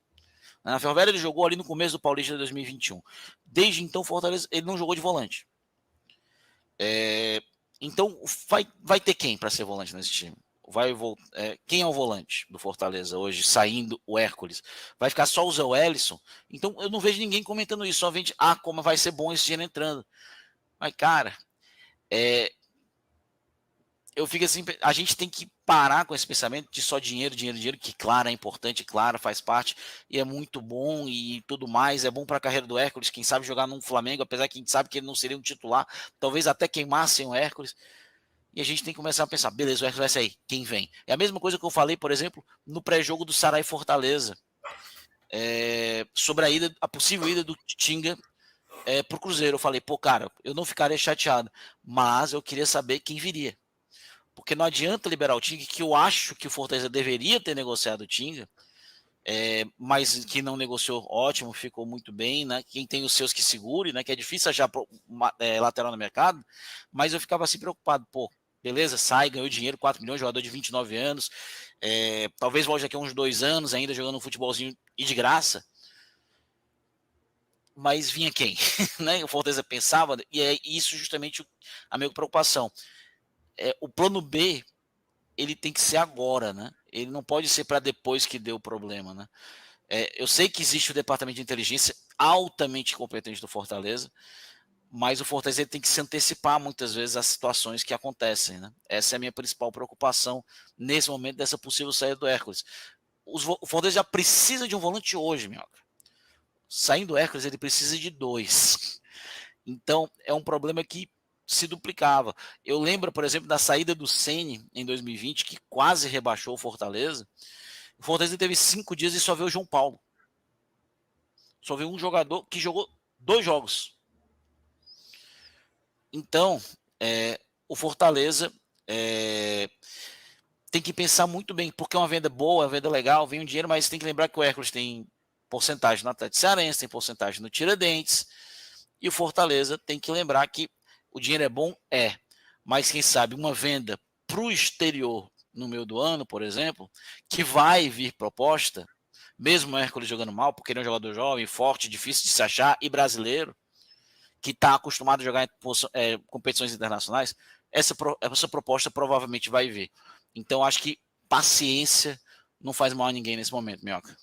Na Ferroviária ele jogou ali no começo do Paulista de 2021. Desde então, o Fortaleza ele não jogou de volante. Então, vai ter quem para ser volante nesse time? Quem é o volante do Fortaleza hoje, saindo o Hércules? Vai ficar só o Zé Wellison? Então, eu não vejo ninguém comentando isso. Só vende, como vai ser bom esse dinheiro entrando. Mas, cara, eu fico assim, a gente tem que parar com esse pensamento de só dinheiro, que claro, é importante, claro, faz parte, e é muito bom e tudo mais, é bom para a carreira do Hércules, quem sabe jogar num Flamengo, apesar que a gente sabe que ele não seria um titular, talvez até queimassem o Hércules, e a gente tem que começar a pensar, beleza, o Hércules vai sair, quem vem? É a mesma coisa que eu falei, por exemplo, no pré-jogo do Ceará e Fortaleza, sobre a possível ida do Tinga pro Cruzeiro. Eu falei, cara, eu não ficaria chateado, mas eu queria saber quem viria. Porque não adianta liberar o Tinga, que eu acho que o Fortaleza deveria ter negociado o Tinga, mas que não negociou, ótimo, ficou muito bem, né? Quem tem os seus que segure, né? Que é difícil achar lateral no mercado, mas eu ficava assim preocupado, beleza, sai, ganhou dinheiro, 4 milhões, jogador de 29 anos, talvez volte daqui a uns 2 anos ainda jogando um futebolzinho e de graça, mas vinha quem? Né? O Fortaleza pensava, e é isso justamente a minha preocupação. O plano B, ele tem que ser agora, né? Ele não pode ser para depois que deu o problema, né? Eu sei que existe o departamento de inteligência altamente competente do Fortaleza, mas o Fortaleza ele tem que se antecipar muitas vezes às situações que acontecem, né? Essa é a minha principal preocupação nesse momento dessa possível saída do Hércules. O Fortaleza já precisa de um volante hoje, Minhoca. Saindo do Hércules, ele precisa de 2. Então, é um problema que se duplicava. Eu lembro, por exemplo, da saída do Ceni em 2020, que quase rebaixou o Fortaleza. O Fortaleza teve 5 dias e só veio o João Paulo. Só veio um jogador que jogou 2 jogos. Então, o Fortaleza tem que pensar muito bem, porque é uma venda boa, é uma venda legal, vem um dinheiro, mas tem que lembrar que o Hércules tem porcentagem no Atlético Cearense, tem porcentagem no Tiradentes, e o Fortaleza tem que lembrar que o dinheiro é bom, mas quem sabe uma venda para o exterior no meio do ano, por exemplo, que vai vir proposta, mesmo o Hércules jogando mal, porque ele é um jogador jovem, forte, difícil de se achar, e brasileiro, que está acostumado a jogar em competições internacionais, essa proposta provavelmente vai vir. Então, acho que paciência não faz mal a ninguém nesse momento, Minhoca.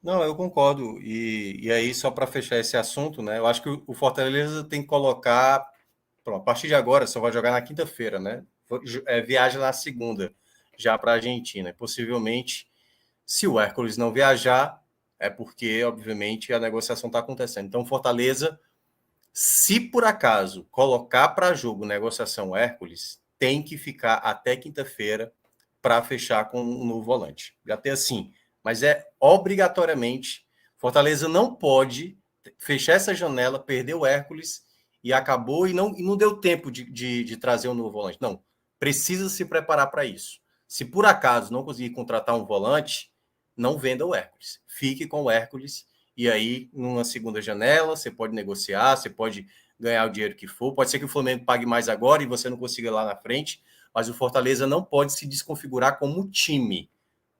Não, eu concordo. E aí, só para fechar esse assunto, né? Eu acho que o Fortaleza tem que colocar. Pronto, a partir de agora, só vai jogar na quinta-feira, né? Viaja na segunda, já para a Argentina. E possivelmente, se o Hércules não viajar, é porque, obviamente, a negociação está acontecendo. Então, Fortaleza, se por acaso colocar para jogo negociação Hércules, tem que ficar até quinta-feira para fechar com um novo volante. Já tem assim. Mas obrigatoriamente, Fortaleza não pode fechar essa janela, perder o Hércules e acabou e não deu tempo de trazer um novo volante. Não, precisa se preparar para isso. Se por acaso não conseguir contratar um volante, não venda o Hércules. Fique com o Hércules e aí, numa segunda janela, você pode negociar, você pode ganhar o dinheiro que for. Pode ser que o Flamengo pague mais agora e você não consiga lá na frente, mas o Fortaleza não pode se desconfigurar como time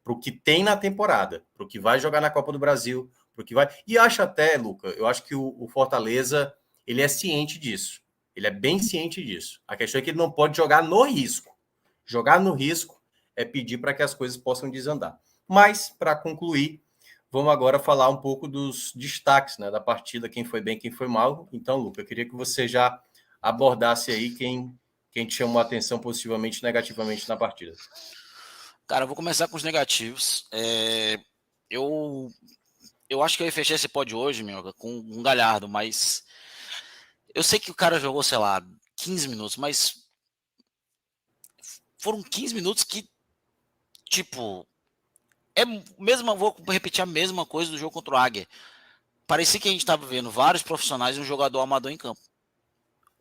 para o que tem na temporada, para o que vai jogar na Copa do Brasil, para o que vai. E acho até, Luca, eu acho que o Fortaleza ele é ciente disso. Ele é bem ciente disso. A questão é que ele não pode jogar no risco. Jogar no risco é pedir para que as coisas possam desandar. Mas, para concluir, vamos agora falar um pouco dos destaques, né, da partida, quem foi bem, quem foi mal. Então, Luca, eu queria que você já abordasse aí quem te chamou a atenção positivamente e negativamente na partida. Cara, eu vou começar com os negativos. Eu acho que eu ia fechar esse pódio hoje, meu, com um Galhardo, mas eu sei que o cara jogou, sei lá, 15 minutos, mas foram 15 minutos que, tipo, vou repetir a mesma coisa do jogo contra o Águia. Parecia que a gente estava vendo vários profissionais e um jogador amador em campo.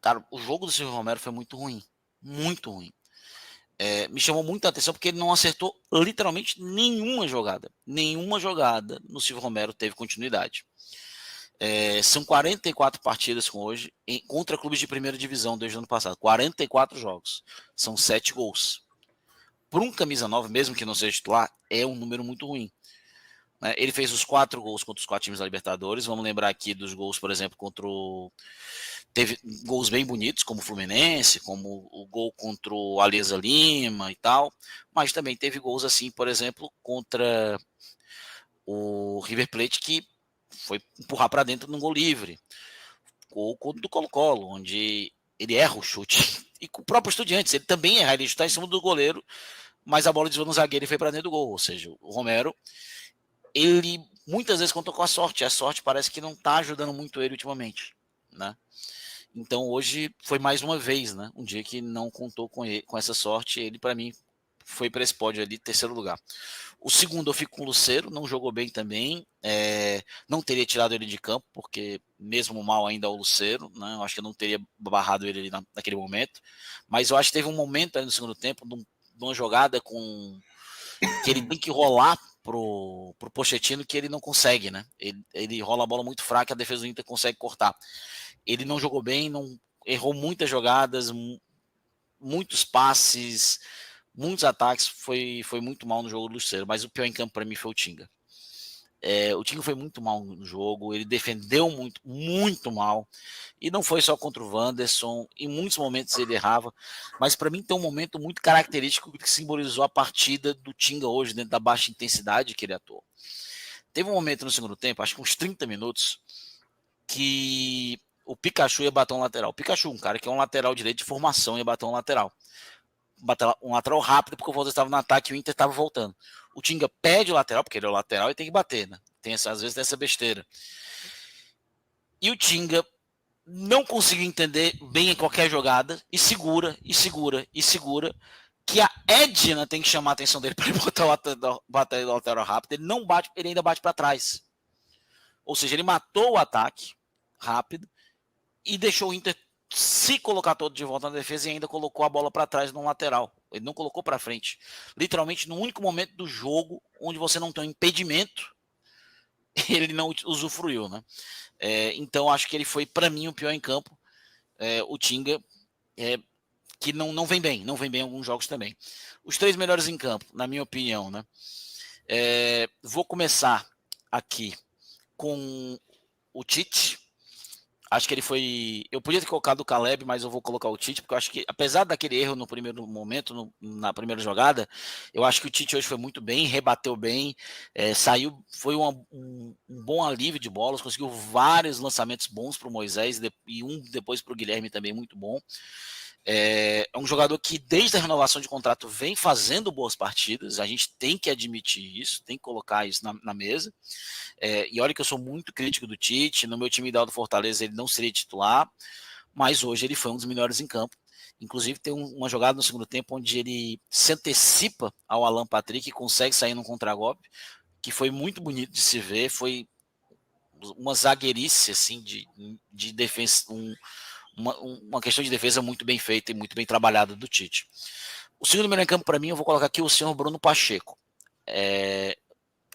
Cara, o jogo do Silvio Romero foi muito ruim. Muito ruim. Me chamou muita atenção porque ele não acertou literalmente nenhuma jogada. Nenhuma jogada no Silvio Romero teve continuidade. São 44 partidas com hoje contra clubes de primeira divisão desde o ano passado. 44 jogos. São 7 gols. Por um camisa 9, mesmo que não seja titular, é um número muito ruim. Ele fez os 4 gols contra os 4 times da Libertadores. Vamos lembrar aqui dos gols, por exemplo, teve gols bem bonitos, como o Fluminense, como o gol contra o Alianza Lima e tal. Mas também teve gols assim, por exemplo, contra o River Plate, que foi empurrar para dentro num gol livre. Gol do Colo-Colo, onde ele erra o chute. E com o próprio Estudiantes, ele também erra, ele está em cima do goleiro, mas a bola desviou no zagueiro e foi para dentro do gol. Ou seja, o Romero, ele muitas vezes contou com a sorte. A sorte parece que não está ajudando muito ele ultimamente, né? Então hoje foi mais uma vez, né? Um dia que não contou com essa sorte. Ele, para mim, foi para esse pódio ali, terceiro lugar. O segundo eu fico com o Lucero, não jogou bem também. Não teria tirado ele de campo, porque mesmo mal ainda é o Lucero, né? Eu acho que eu não teria barrado ele ali naquele momento. Mas eu acho que teve um momento aí no segundo tempo, de uma jogada que ele tem que rolar pro Pochettino, que ele não consegue, né? Ele rola a bola muito fraca, a defesa do Inter consegue cortar. Ele não jogou bem, errou muitas jogadas, muitos passes, muitos ataques, foi muito mal no jogo do Lucero, mas o pior em campo para mim foi o Tinga. O Tinga foi muito mal no jogo, ele defendeu muito, muito mal, e não foi só contra o Wanderson, em muitos momentos ele errava, mas para mim tem um momento muito característico que simbolizou a partida do Tinga hoje, dentro da baixa intensidade que ele atuou. Teve um momento no segundo tempo, acho que uns 30 minutos, que o Pikachu ia bater um lateral. O Pikachu, um cara que é um lateral direito de formação, ia bater um lateral. Um lateral rápido, porque o Fortaleza estava no ataque e o Inter estava voltando. O Tinga pede o lateral, porque ele é o lateral e tem que bater, né? Às vezes tem essa besteira. E o Tinga não conseguiu entender bem em qualquer jogada e segura, que a Edna tem que chamar a atenção dele para ele bater o lateral rápido. Ele não bate, ele ainda bate para trás. Ou seja, ele matou o ataque rápido e deixou o Inter se colocar todo de volta na defesa e ainda colocou a bola para trás no lateral. Ele não colocou para frente. Literalmente, no único momento do jogo onde você não tem um impedimento, ele não usufruiu, né? Então, acho que ele foi, para mim, o pior em campo. O Tinga, que não vem bem em alguns jogos também. Os 3 melhores em campo, na minha opinião, né? Vou começar aqui com o Tite. Acho que ele foi... Eu podia ter colocado o Caleb, mas eu vou colocar o Tite, porque eu acho que, apesar daquele erro no primeiro momento, na primeira jogada, eu acho que o Tite hoje foi muito bem, rebateu bem, saiu, foi um bom alívio de bolas, conseguiu vários lançamentos bons para o Moisés e um depois para o Guilherme também muito bom. É um jogador que desde a renovação de contrato vem fazendo boas partidas, a gente tem que admitir isso, tem que colocar isso na mesa. E olha que eu sou muito crítico do Tite, no meu time ideal do Fortaleza ele não seria titular, mas hoje ele foi um dos melhores em campo. Inclusive tem uma jogada no segundo tempo onde ele se antecipa ao Alan Patrick e consegue sair num contragolpe, que foi muito bonito de se ver, foi uma zagueirice assim, de defesa, uma questão de defesa muito bem feita e muito bem trabalhada do Tite. O segundo melhor em campo para mim, eu vou colocar aqui o senhor Bruno Pacheco.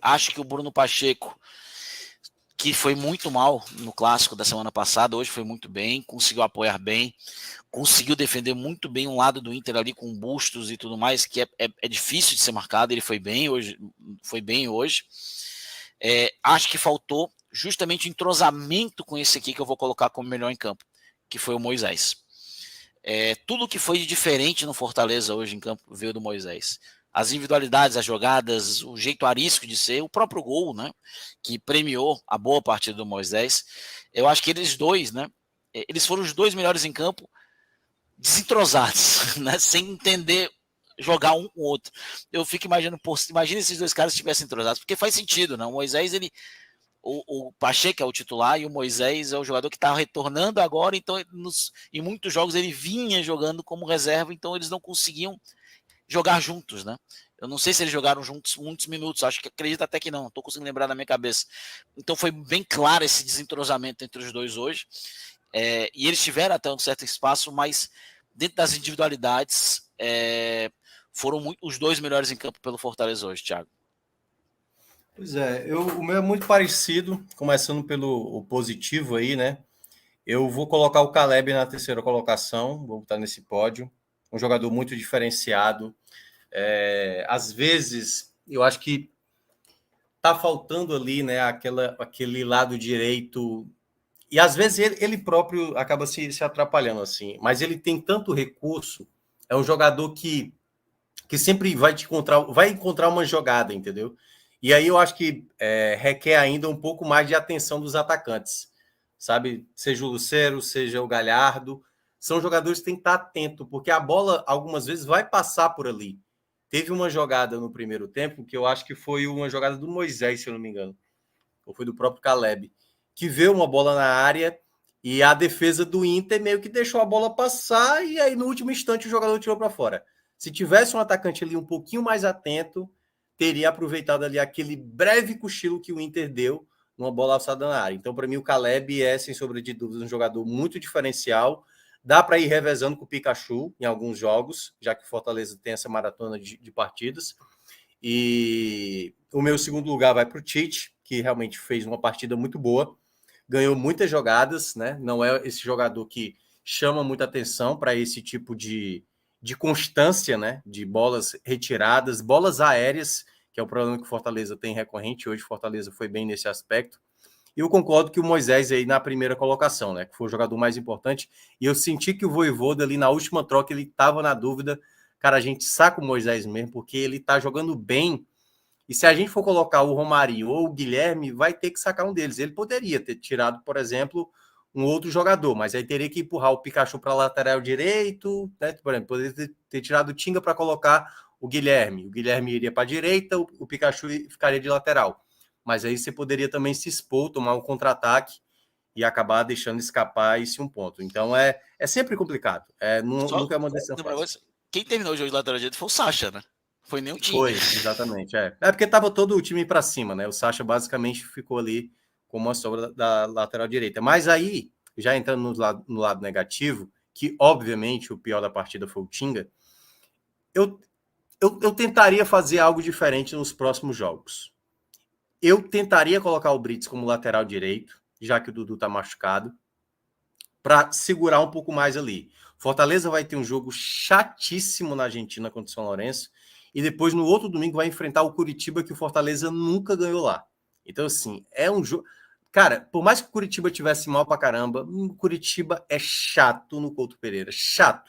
Acho que o Bruno Pacheco, que foi muito mal no clássico da semana passada, hoje foi muito bem, conseguiu apoiar bem, conseguiu defender muito bem um lado do Inter ali com Bustos e tudo mais, que é difícil de ser marcado. Ele foi bem hoje. Acho que faltou justamente o entrosamento com esse aqui que eu vou colocar como melhor em campo, que foi o Moisés. Tudo que foi de diferente no Fortaleza hoje em campo veio do Moisés. As individualidades, as jogadas, o jeito arisco de ser, o próprio gol, né, que premiou a boa partida do Moisés. Eu acho que eles dois, né, eles foram os dois melhores em campo, desentrosados, né, sem entender jogar um com o outro. Eu fico imaginando, imagina esses dois caras estivessem entrosados, porque faz sentido, né? O Moisés, o Pacheco é o titular e o Moisés é o jogador que está retornando agora, então em muitos jogos ele vinha jogando como reserva, então eles não conseguiam jogar juntos, né? Eu não sei se eles jogaram juntos muitos minutos, acredito até que não, estou conseguindo lembrar na minha cabeça. Então foi bem claro esse desentrosamento entre os dois hoje, e eles tiveram até um certo espaço, mas dentro das individualidades foram os dois melhores em campo pelo Fortaleza hoje, Thiago. Pois é, o meu é muito parecido, começando pelo positivo aí, né? Eu vou colocar o Caleb na terceira colocação, vou botar nesse pódio. Um jogador muito diferenciado. Às vezes, eu acho que tá faltando ali, né, aquele lado direito. E às vezes ele próprio acaba se atrapalhando, assim. Mas ele tem tanto recurso. É um jogador que sempre vai encontrar uma jogada, entendeu? E aí eu acho que requer ainda um pouco mais de atenção dos atacantes, sabe? Seja o Lucero, seja o Galhardo, são jogadores que têm que estar atento, porque a bola algumas vezes vai passar por ali. Teve uma jogada no primeiro tempo, que eu acho que foi uma jogada do Moisés, se eu não me engano, ou foi do próprio Caleb, que veio uma bola na área e a defesa do Inter meio que deixou a bola passar e aí no último instante o jogador tirou para fora. Se tivesse um atacante ali um pouquinho mais atento, teria aproveitado ali aquele breve cochilo que o Inter deu numa bola alçada na área. Então, para mim, o Caleb é, sem sombra de dúvidas, um jogador muito diferencial. Dá para ir revezando com o Pikachu em alguns jogos, já que o Fortaleza tem essa maratona de partidas. E o meu segundo lugar vai para o Tite, que realmente fez uma partida muito boa. Ganhou muitas jogadas, né? Não é esse jogador que chama muita atenção para esse tipo de constância, né? De bolas retiradas, bolas aéreas, que é o problema que o Fortaleza tem recorrente. Hoje o Fortaleza foi bem nesse aspecto. E eu concordo que o Moisés aí na primeira colocação, né? Que foi o jogador mais importante. E eu senti que o Vojvoda ali na última troca, ele estava na dúvida. Cara, a gente saca o Moisés mesmo, porque ele tá jogando bem. E se a gente for colocar o Romarinho ou o Guilherme, vai ter que sacar um deles. Ele poderia ter tirado, por exemplo, um outro jogador, mas aí teria que empurrar o Pikachu para lateral direito, né? Por exemplo, poderia ter tirado o Tinga para colocar o Guilherme. O Guilherme iria para a direita, o Pikachu ficaria de lateral. Mas aí você poderia também se expor, tomar um contra-ataque e acabar deixando escapar esse um ponto. Então é sempre complicado. Nunca é uma decisão fácil. Quem terminou o jogo de lateral direito foi o Sacha, né? Foi nem o time. Foi, exatamente. É porque tava todo o time para cima, né? O Sacha basicamente ficou ali como uma sobra da lateral direita. Mas aí, já entrando no lado negativo, que obviamente o pior da partida foi o Tinga, eu tentaria fazer algo diferente nos próximos jogos. Eu tentaria colocar o Brits como lateral direito, já que o Dudu tá machucado, para segurar um pouco mais ali. Fortaleza vai ter um jogo chatíssimo na Argentina contra o São Lourenço, e depois no outro domingo vai enfrentar o Curitiba, que o Fortaleza nunca ganhou lá. Então, assim, é um jogo... Cara, por mais que o Curitiba tivesse mal pra caramba, o Curitiba é chato no Couto Pereira. Chato.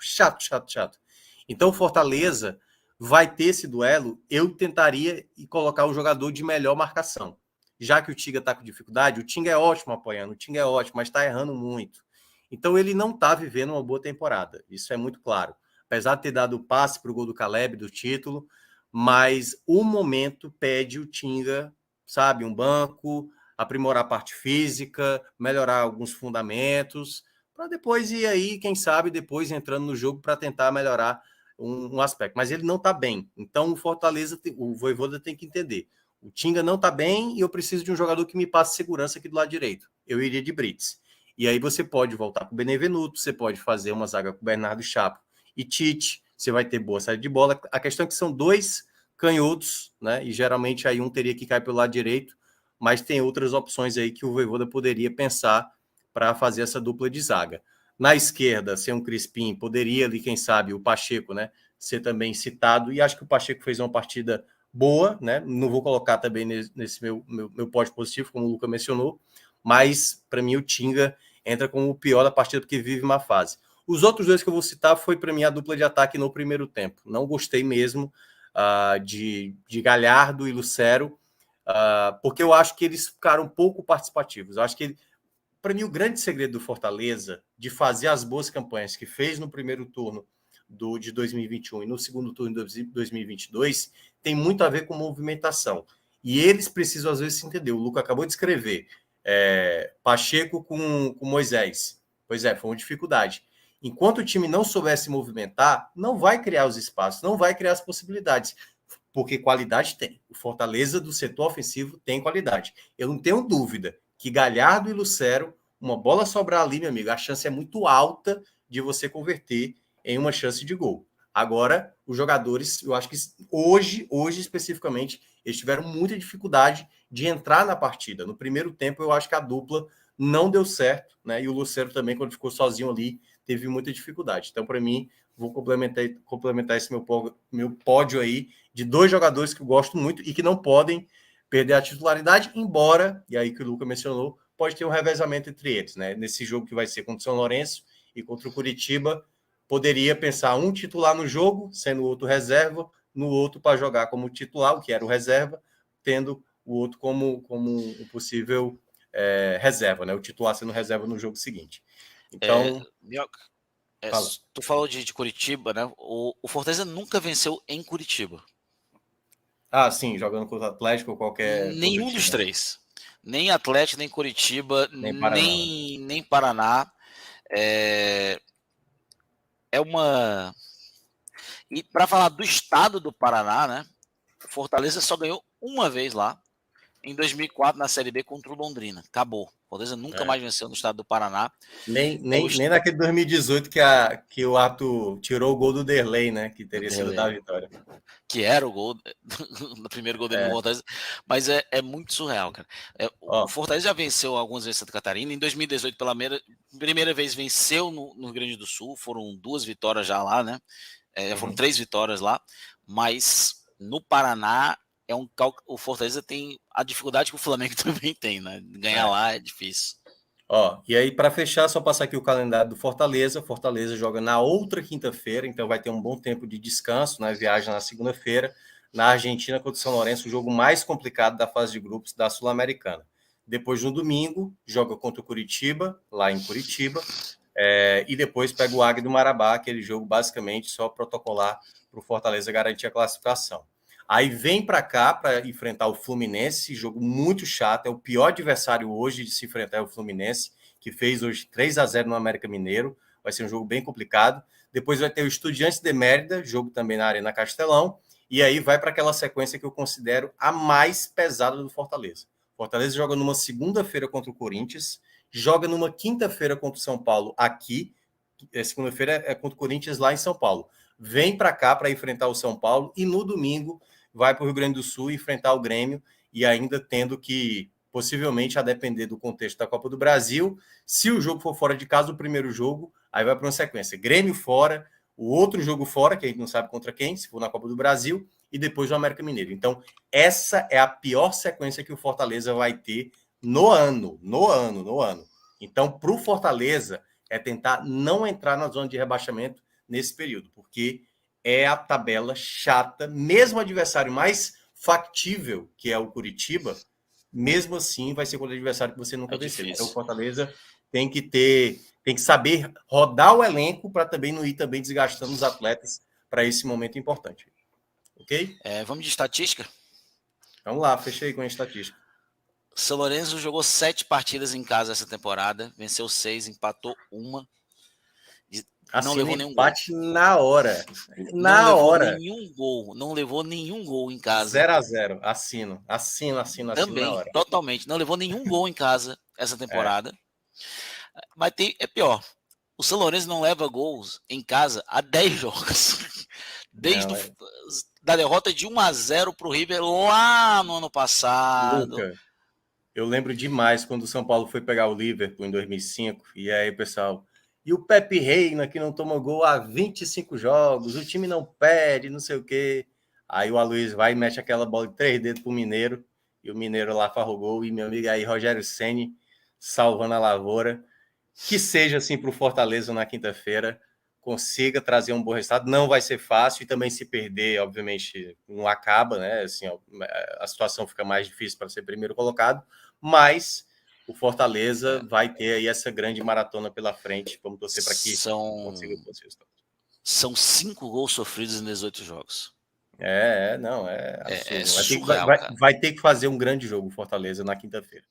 Então, o Fortaleza vai ter esse duelo. Eu tentaria colocar o jogador de melhor marcação. Já que o Tinga tá com dificuldade, o Tinga é ótimo apoiando, o Tinga é ótimo, mas tá errando muito. Então, ele não tá vivendo uma boa temporada. Isso é muito claro. Apesar de ter dado o passe para o gol do Caleb, do título, mas o momento pede o Tinga, sabe, um banco, aprimorar a parte física, melhorar alguns fundamentos, para depois ir aí, quem sabe, depois entrando no jogo para tentar melhorar um aspecto. Mas ele não está bem. Então, o Fortaleza, o Vojvoda tem que entender. O Tinga não está bem e eu preciso de um jogador que me passe segurança aqui do lado direito. Eu iria de Brits. E aí você pode voltar com o Benevenuto, você pode fazer uma zaga com o Bernardo Chapo e Tite, você vai ter boa saída de bola. A questão é que são dois canhotos, né? E geralmente aí um teria que cair pelo lado direito mas tem outras opções aí que o Vojvoda poderia pensar para fazer essa dupla de zaga. Na esquerda, ser um Crispim, poderia ali, quem sabe, o Pacheco, né, ser também citado, e acho que o Pacheco fez uma partida boa, né, não vou colocar também nesse meu pódio positivo, como o Luca mencionou, mas para mim o Tinga entra como o pior da partida porque vive uma fase. Os outros dois que eu vou citar foi para mim a dupla de ataque no primeiro tempo. Não gostei mesmo de Galhardo e Lucero, porque eu acho que eles ficaram pouco participativos. Eu acho que, para mim, o grande segredo do Fortaleza de fazer as boas campanhas que fez no primeiro turno de 2021 e no segundo turno de 2022 tem muito a ver com movimentação. E eles precisam, às vezes, se entender. O Luca acabou de escrever Pacheco com Moisés. Pois é, foi uma dificuldade. Enquanto o time não souber se movimentar, não vai criar os espaços, não vai criar as possibilidades, porque qualidade tem. O Fortaleza do setor ofensivo tem qualidade. Eu não tenho dúvida que Galhardo e Lucero, uma bola sobrar ali, meu amigo, a chance é muito alta de você converter em uma chance de gol. Agora, os jogadores, eu acho que hoje especificamente, eles tiveram muita dificuldade de entrar na partida. No primeiro tempo, eu acho que a dupla não deu certo, né? E o Lucero também, quando ficou sozinho ali, teve muita dificuldade. Então, para mim, vou complementar esse meu pódio aí de dois jogadores que eu gosto muito e que não podem perder a titularidade, embora, e aí que o Luca mencionou, pode ter um revezamento entre eles, né? Nesse jogo que vai ser contra o São Lourenço e contra o Curitiba, poderia pensar um titular no jogo, sendo o outro reserva, no outro para jogar como titular, o que era o reserva, tendo o outro como um possível reserva, né? O titular sendo reserva no jogo seguinte. Então, tu falou de Curitiba, né? O Fortaleza nunca venceu em Curitiba. Sim, jogando contra o Atlético ou qualquer nenhum dos três. Nem Atlético, nem Curitiba, nem Paraná. É uma... E para falar do estado do Paraná, né? O Fortaleza só ganhou uma vez lá, em 2004, na Série B, contra o Londrina. Acabou. Fortaleza nunca mais venceu no estado do Paraná. Nem naquele 2018 que o Ato tirou o gol do Derlei, né? Que teria sido da vitória. Que era o gol, no primeiro gol dele no Fortaleza. Mas é muito surreal, cara. O Fortaleza já venceu algumas vezes Santa Catarina. Em 2018, pela primeira vez, venceu no Rio Grande do Sul. Foram 2 vitórias já lá, né? Foram 3 vitórias lá. Mas no Paraná, o Fortaleza tem a dificuldade que o Flamengo também tem, né? Ganhar lá é difícil. E aí, para fechar, só passar aqui o calendário do Fortaleza. Fortaleza joga na outra quinta-feira, então vai ter um bom tempo de descanso, né? Viagem na segunda-feira. Na Argentina, contra o São Lourenço, o jogo mais complicado da fase de grupos da Sul-Americana. Depois, no domingo, joga contra o Curitiba, lá em Curitiba. E depois pega o Águia do Marabá, aquele jogo basicamente só protocolar para o Fortaleza garantir a classificação. Aí vem para cá para enfrentar o Fluminense, jogo muito chato, é o pior adversário hoje de se enfrentar o Fluminense, que fez hoje 3-0 no América Mineiro, vai ser um jogo bem complicado. Depois vai ter o Estudiantes de Mérida, jogo também na Arena Castelão, e aí vai para aquela sequência que eu considero a mais pesada do Fortaleza. Fortaleza joga numa segunda-feira contra o Corinthians, joga numa quinta-feira contra o São Paulo aqui, segunda-feira é contra o Corinthians lá em São Paulo. Vem para cá para enfrentar o São Paulo e no domingo vai para o Rio Grande do Sul enfrentar o Grêmio e ainda tendo que, possivelmente, a depender do contexto da Copa do Brasil, se o jogo for fora de casa, o primeiro jogo, aí vai para uma sequência. Grêmio fora, o outro jogo fora, que a gente não sabe contra quem, se for na Copa do Brasil, e depois o América Mineiro. Então, essa é a pior sequência que o Fortaleza vai ter no ano. Então, para o Fortaleza, é tentar não entrar na zona de rebaixamento nesse período, porque é a tabela chata, mesmo o adversário mais factível, que é o Curitiba, mesmo assim vai ser contra o adversário que você nunca venceu. Então o Fortaleza tem que saber rodar o elenco para também não ir também desgastando os atletas para esse momento importante. Ok? Vamos de estatística? Vamos lá, fechei com a estatística. São Lourenço jogou 7 partidas em casa essa temporada, venceu 6, empatou 1. Não levou nenhum empate gol. Na hora. Não levou nenhum gol em casa. 0-0. Assino Também, na hora. Totalmente. Não levou nenhum gol em casa essa temporada. Mas é pior. O São Lourenço não leva gols em casa há 10 jogos. Desde da derrota de 1-0 para o River lá no ano passado. Luca, Eu lembro demais quando o São Paulo foi pegar o Liverpool em 2005, e aí, pessoal, e o Pepe Reina, que não toma gol há 25 jogos, o time não perde, não sei o quê. Aí o Aloysio vai e mete aquela bola de 3 dedos pro Mineiro, e o Mineiro lá farrou gol, e meu amigo aí, Rogério Ceni salvando a lavoura. Que seja assim para o Fortaleza na quinta-feira, consiga trazer um bom resultado. Não vai ser fácil, e também se perder, obviamente, não acaba, né? Assim, a situação fica mais difícil para ser primeiro colocado, mas o Fortaleza vai ter aí essa grande maratona pela frente. Vamos torcer para que consiga o resultado. São 5 gols sofridos em 18 jogos. Não, é absurdo. É surreal, vai ter que fazer um grande jogo o Fortaleza na quinta-feira.